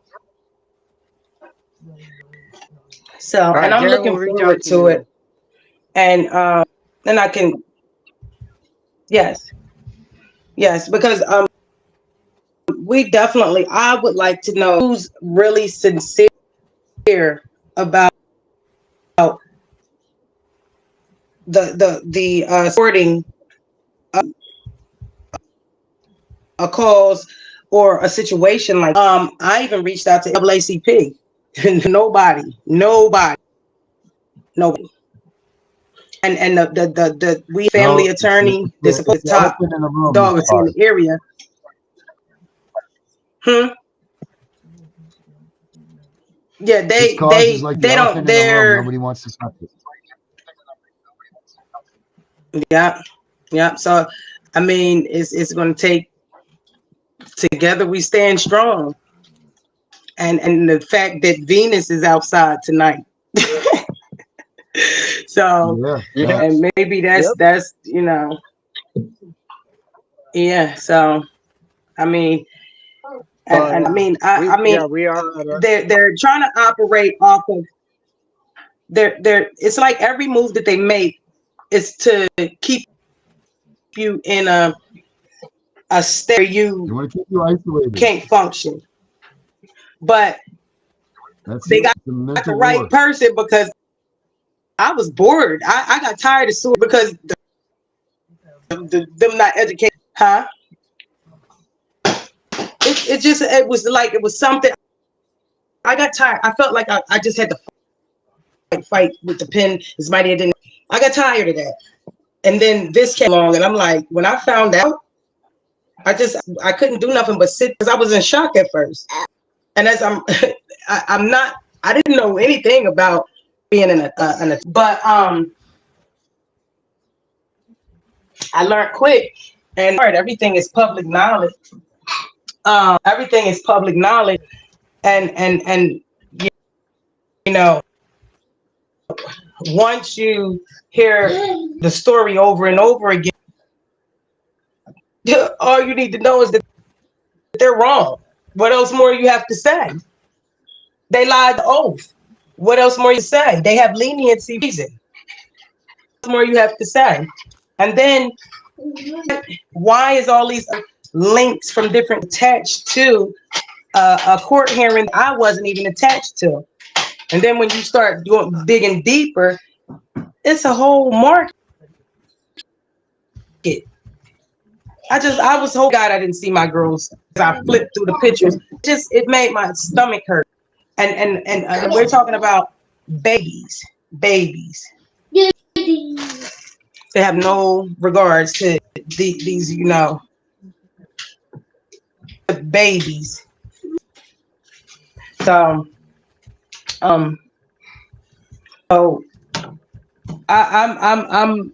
So, All and right, I'm Darren will looking reach forward out to to you. it. And I can, yes. Yes, because we definitely, I would like to know who's really sincere about the supporting a cause or a situation like I even reached out to NAACP. nobody and the we family No, attorney, the they're supposed to top elephant in the room is dog in hard. the area. Yeah, This cause is like the they don't, elephant in the room. they're, Nobody wants to touch it. yeah. So I mean, it's going to take, together we stand strong, and the fact that Venus is outside tonight. So, Yeah. and maybe Yep. that's yeah. So I mean, and I mean, we are at our, they're trying to operate off of they're it's like every move that they make is to keep you in a state where They you want to keep you isolated. can't function. But That's they it. got It's a the mental right war. person, because I was bored. I got tired of suing because them not educated, huh? It was like it was something. I got tired. I felt like I just had to fight with the pen as mighty it didn't. I got tired of that. And then this came along, and I'm like, when I found out, I couldn't do nothing but sit, because I was in shock at first. And as I'm not, I didn't know anything about being in a but I learned quick, and everything is public knowledge. Everything is public knowledge, and know, once you hear the story over and over again, all you need to know is that they're wrong. What else more you have to say? They lied to oath. What else more you say? They have leniency reason. What more you have to say? And then why is all these links from different attached to a court hearing I wasn't even attached to? And then when you start digging deeper, it's a whole market. I was so glad I didn't see my girls as I flipped through the pictures. It made my stomach hurt. And we're talking about babies. They have no regards to these, you know, babies. So, so I'm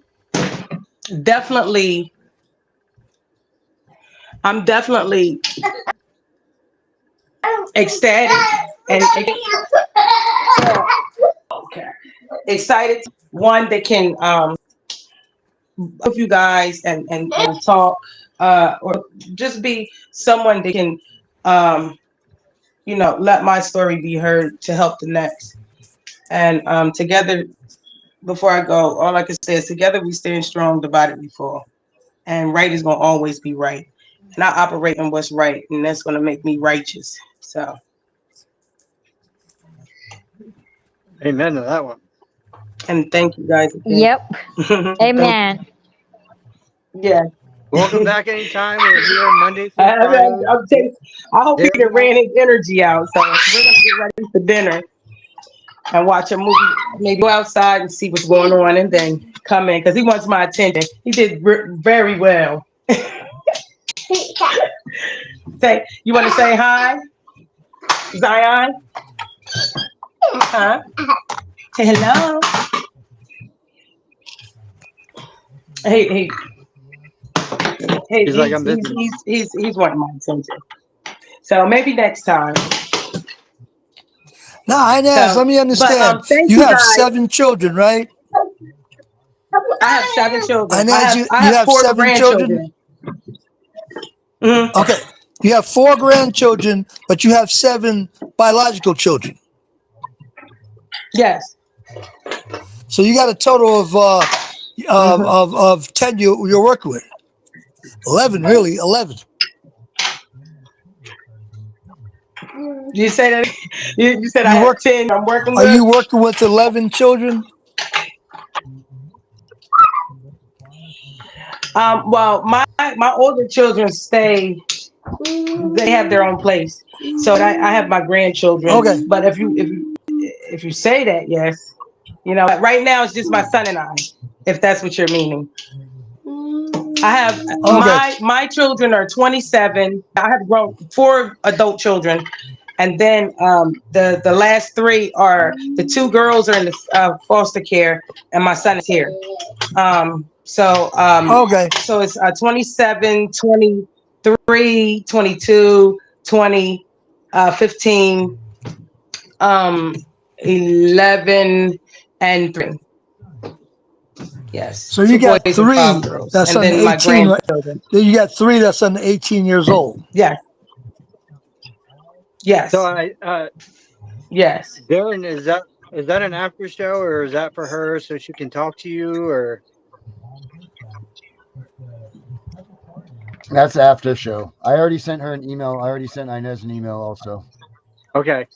definitely ecstatic and excited. One that can with you guys and talk or just be someone that can you know, let my story be heard to help the next. And together, before I go, all I can say is together we stand strong, divided we fall. And right is gonna always be right. And I operate in what's right, and that's gonna make me righteous. So Amen to that one. and thank you guys again. Yep. Amen. Yeah. Welcome back anytime. We're here Monday through Friday. I hope Peter ran his energy out. So we're gonna get ready for dinner and watch a movie. Maybe go outside and see what's going on, and then come in because he wants my attention. He did very well. You want to say hi, Zion? Huh? Say hello. Hey. He's like, I'm busy. He's wanting my attention. So maybe next time. No, Inez, let me understand. You have 7 children, right? I have 7 children. Inez, you have 4 7 children? Mm-hmm. Okay. You have 4 grandchildren, but you have 7 biological children. Yes. So you got a total of 10 you're working with. 11, really, 11. You say that? You said I have 10 I'm working with? Are you working with 11 children? Well, my older children stay. They have their own place. So I have my grandchildren. Okay. But if you say that, yes. You know, right now it's just my son and I, if that's what you're meaning. I have my children are 27. I have 4 adult children, and then the last 3 are the 2 girls are in the foster care, and my son is here. So it's 27, 23, 22, 20, 15, 11, and 3. Yes. So you got 3 that's under 18. Right? You got 3 that's under 18 years old. Yes. Yes. So yes. Darren, is that an after show, or is that for her so she can talk to you, or? That's after show. I already sent her an email. I already sent Inez an email also. Okay.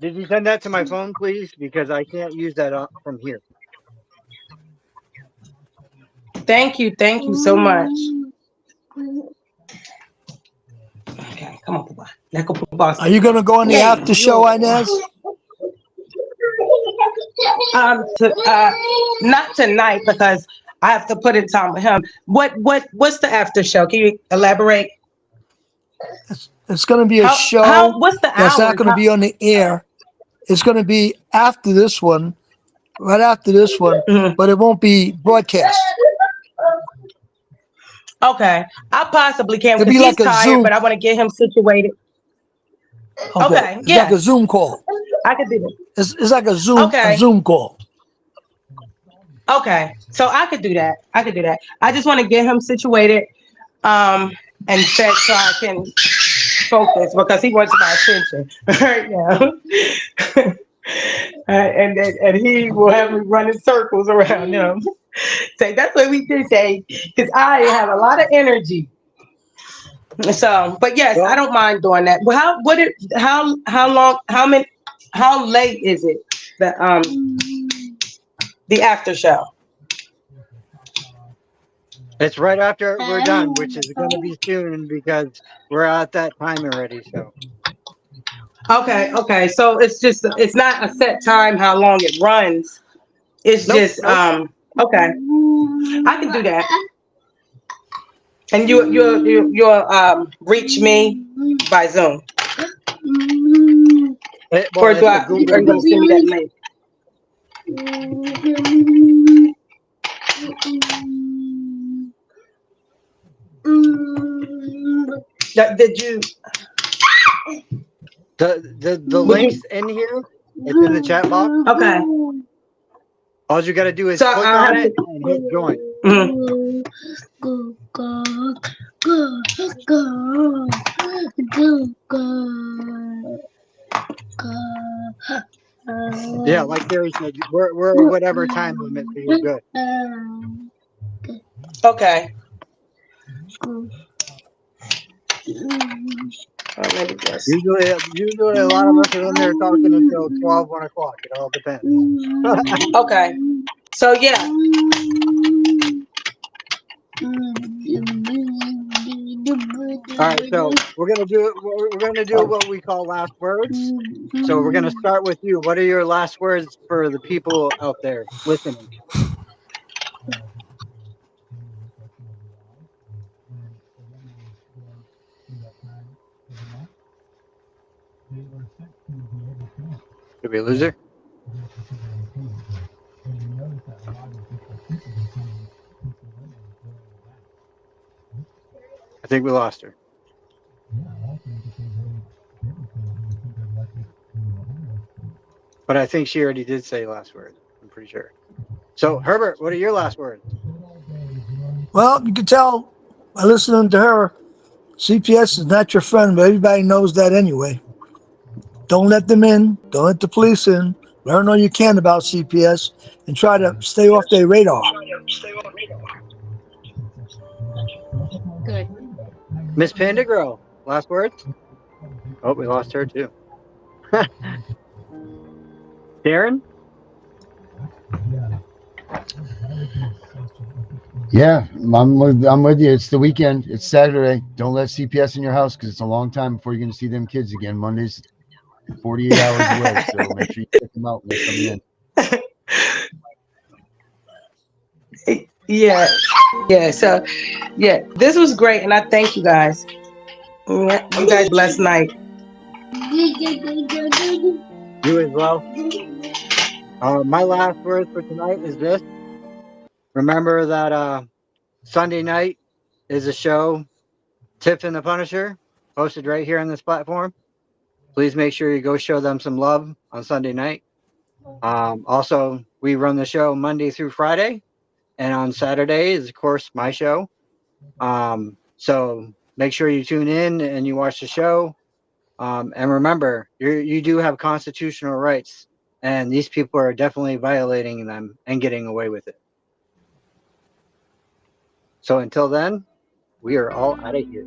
Did you send that to my phone, please? Because I can't use that from here. Thank you so much. Okay, come on, Papa. Are you going to go on the after show, Inez? Not tonight because I have to put in time with him. What's the after show? Can you elaborate? It's going to be a show what's the that's hours? not going to be on the air. It's going to be after this one, right after this one, but it won't be broadcast. Okay, I possibly can. It'll be like he's a tired, Zoom. but I want to get him situated. Okay, It's like a Zoom call. I could do that. It's like a Okay. Zoom call. Okay. So I could do that. I could do that. I just want to get him situated, and set so I can focus because he wants my attention right now. And he will have me running circles around him. Say that's what we did say, because I have a lot of energy. So, but yes, I Well, don't mind doing that. Well, how long, how late is it? The after show. it's right after we're done, which is going to be soon because we're at that time already. So Okay. So it's not a set time how long it runs. It's nope, just nope. okay. I can do that. And you'll reach me by Zoom. Well, Or it's a are you Google gonna Meet. send me that link? Did you The would you link's in here. It's in the chat box. okay. All you got to do is So click I'll on have it to and hit join. Yeah, like Gary said, we're whatever time limit, so you're good. okay. Maybe just Usually a lot of us are in there talking until 12, 1 o'clock. It all depends. okay. So yeah. All right, so we're gonna do what we call last words. So we're gonna start with you. What are your last words for the people out there listening? Did we lose her? I think we lost her. But I think she already did say last words. I'm pretty sure. So Herbert, what are your last words? Well, you can tell by listening to her, CPS is not your friend, but everybody knows that anyway. Don't let them in. Don't let the police in. Learn all you can about CPS and try to stay off their radar. Good. Miss Panda Girl, last words? Oh, we lost her too. Darren? Yeah, I'm with you. It's the weekend. It's Saturday. Don't let CPS in your house because it's a long time before you're going to see them kids again. Monday's 48 hours away, so make sure you check them out when they come in. Yeah. So yeah, this was great, and I thank you guys. Yeah, you guys blessed night. You as well. My last words for tonight is this. Remember that Sunday night is a show, Tiff and the Punisher, hosted right here on this platform. Please make sure you go show them some love on Sunday night. Also, we run the show Monday through Friday, and on Saturday is, of course, my show. So make sure you tune in and you watch the show. And remember, you do have constitutional rights, and these people are definitely violating them and getting away with it. So until then, we are all out of here.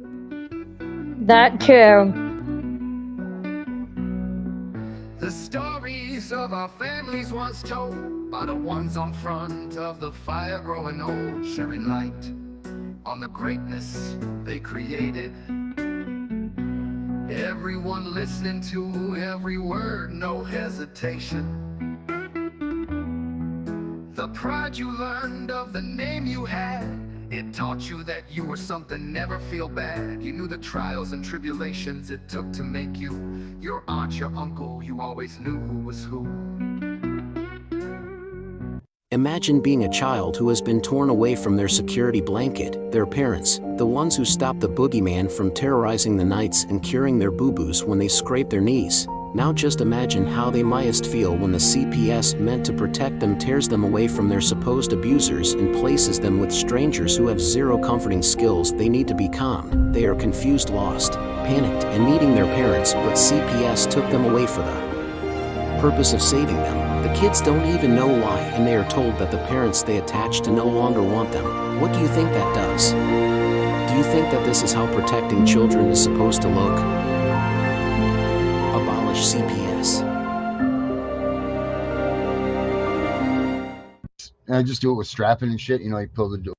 That too. The stories of our families once told by the ones on front of the fire growing old, sharing light on the greatness they created. Everyone listening to every word, no hesitation. The pride you learned of the name you had, it taught you that you were something, never feel bad. You knew the trials and tribulations it took to make you. Your aunt, your uncle, you always knew who was who. Imagine being a child who has been torn away from their security blanket, their parents, the ones who stopped the boogeyman from terrorizing the nights and curing their boo-boos when they scrape their knees. Now just imagine how they must feel when the CPS meant to protect them tears them away from their supposed abusers and places them with strangers who have zero comforting skills. They need to be calmed. They are confused, lost, panicked, and needing their parents, but CPS took them away for the purpose of saving them. The kids don't even know why, and they are told that the parents they attach to no longer want them. What do you think that does? Do you think that this is how protecting children is supposed to look? Abolish CPS. And I just do it with strapping and shit. You know, you pull the door.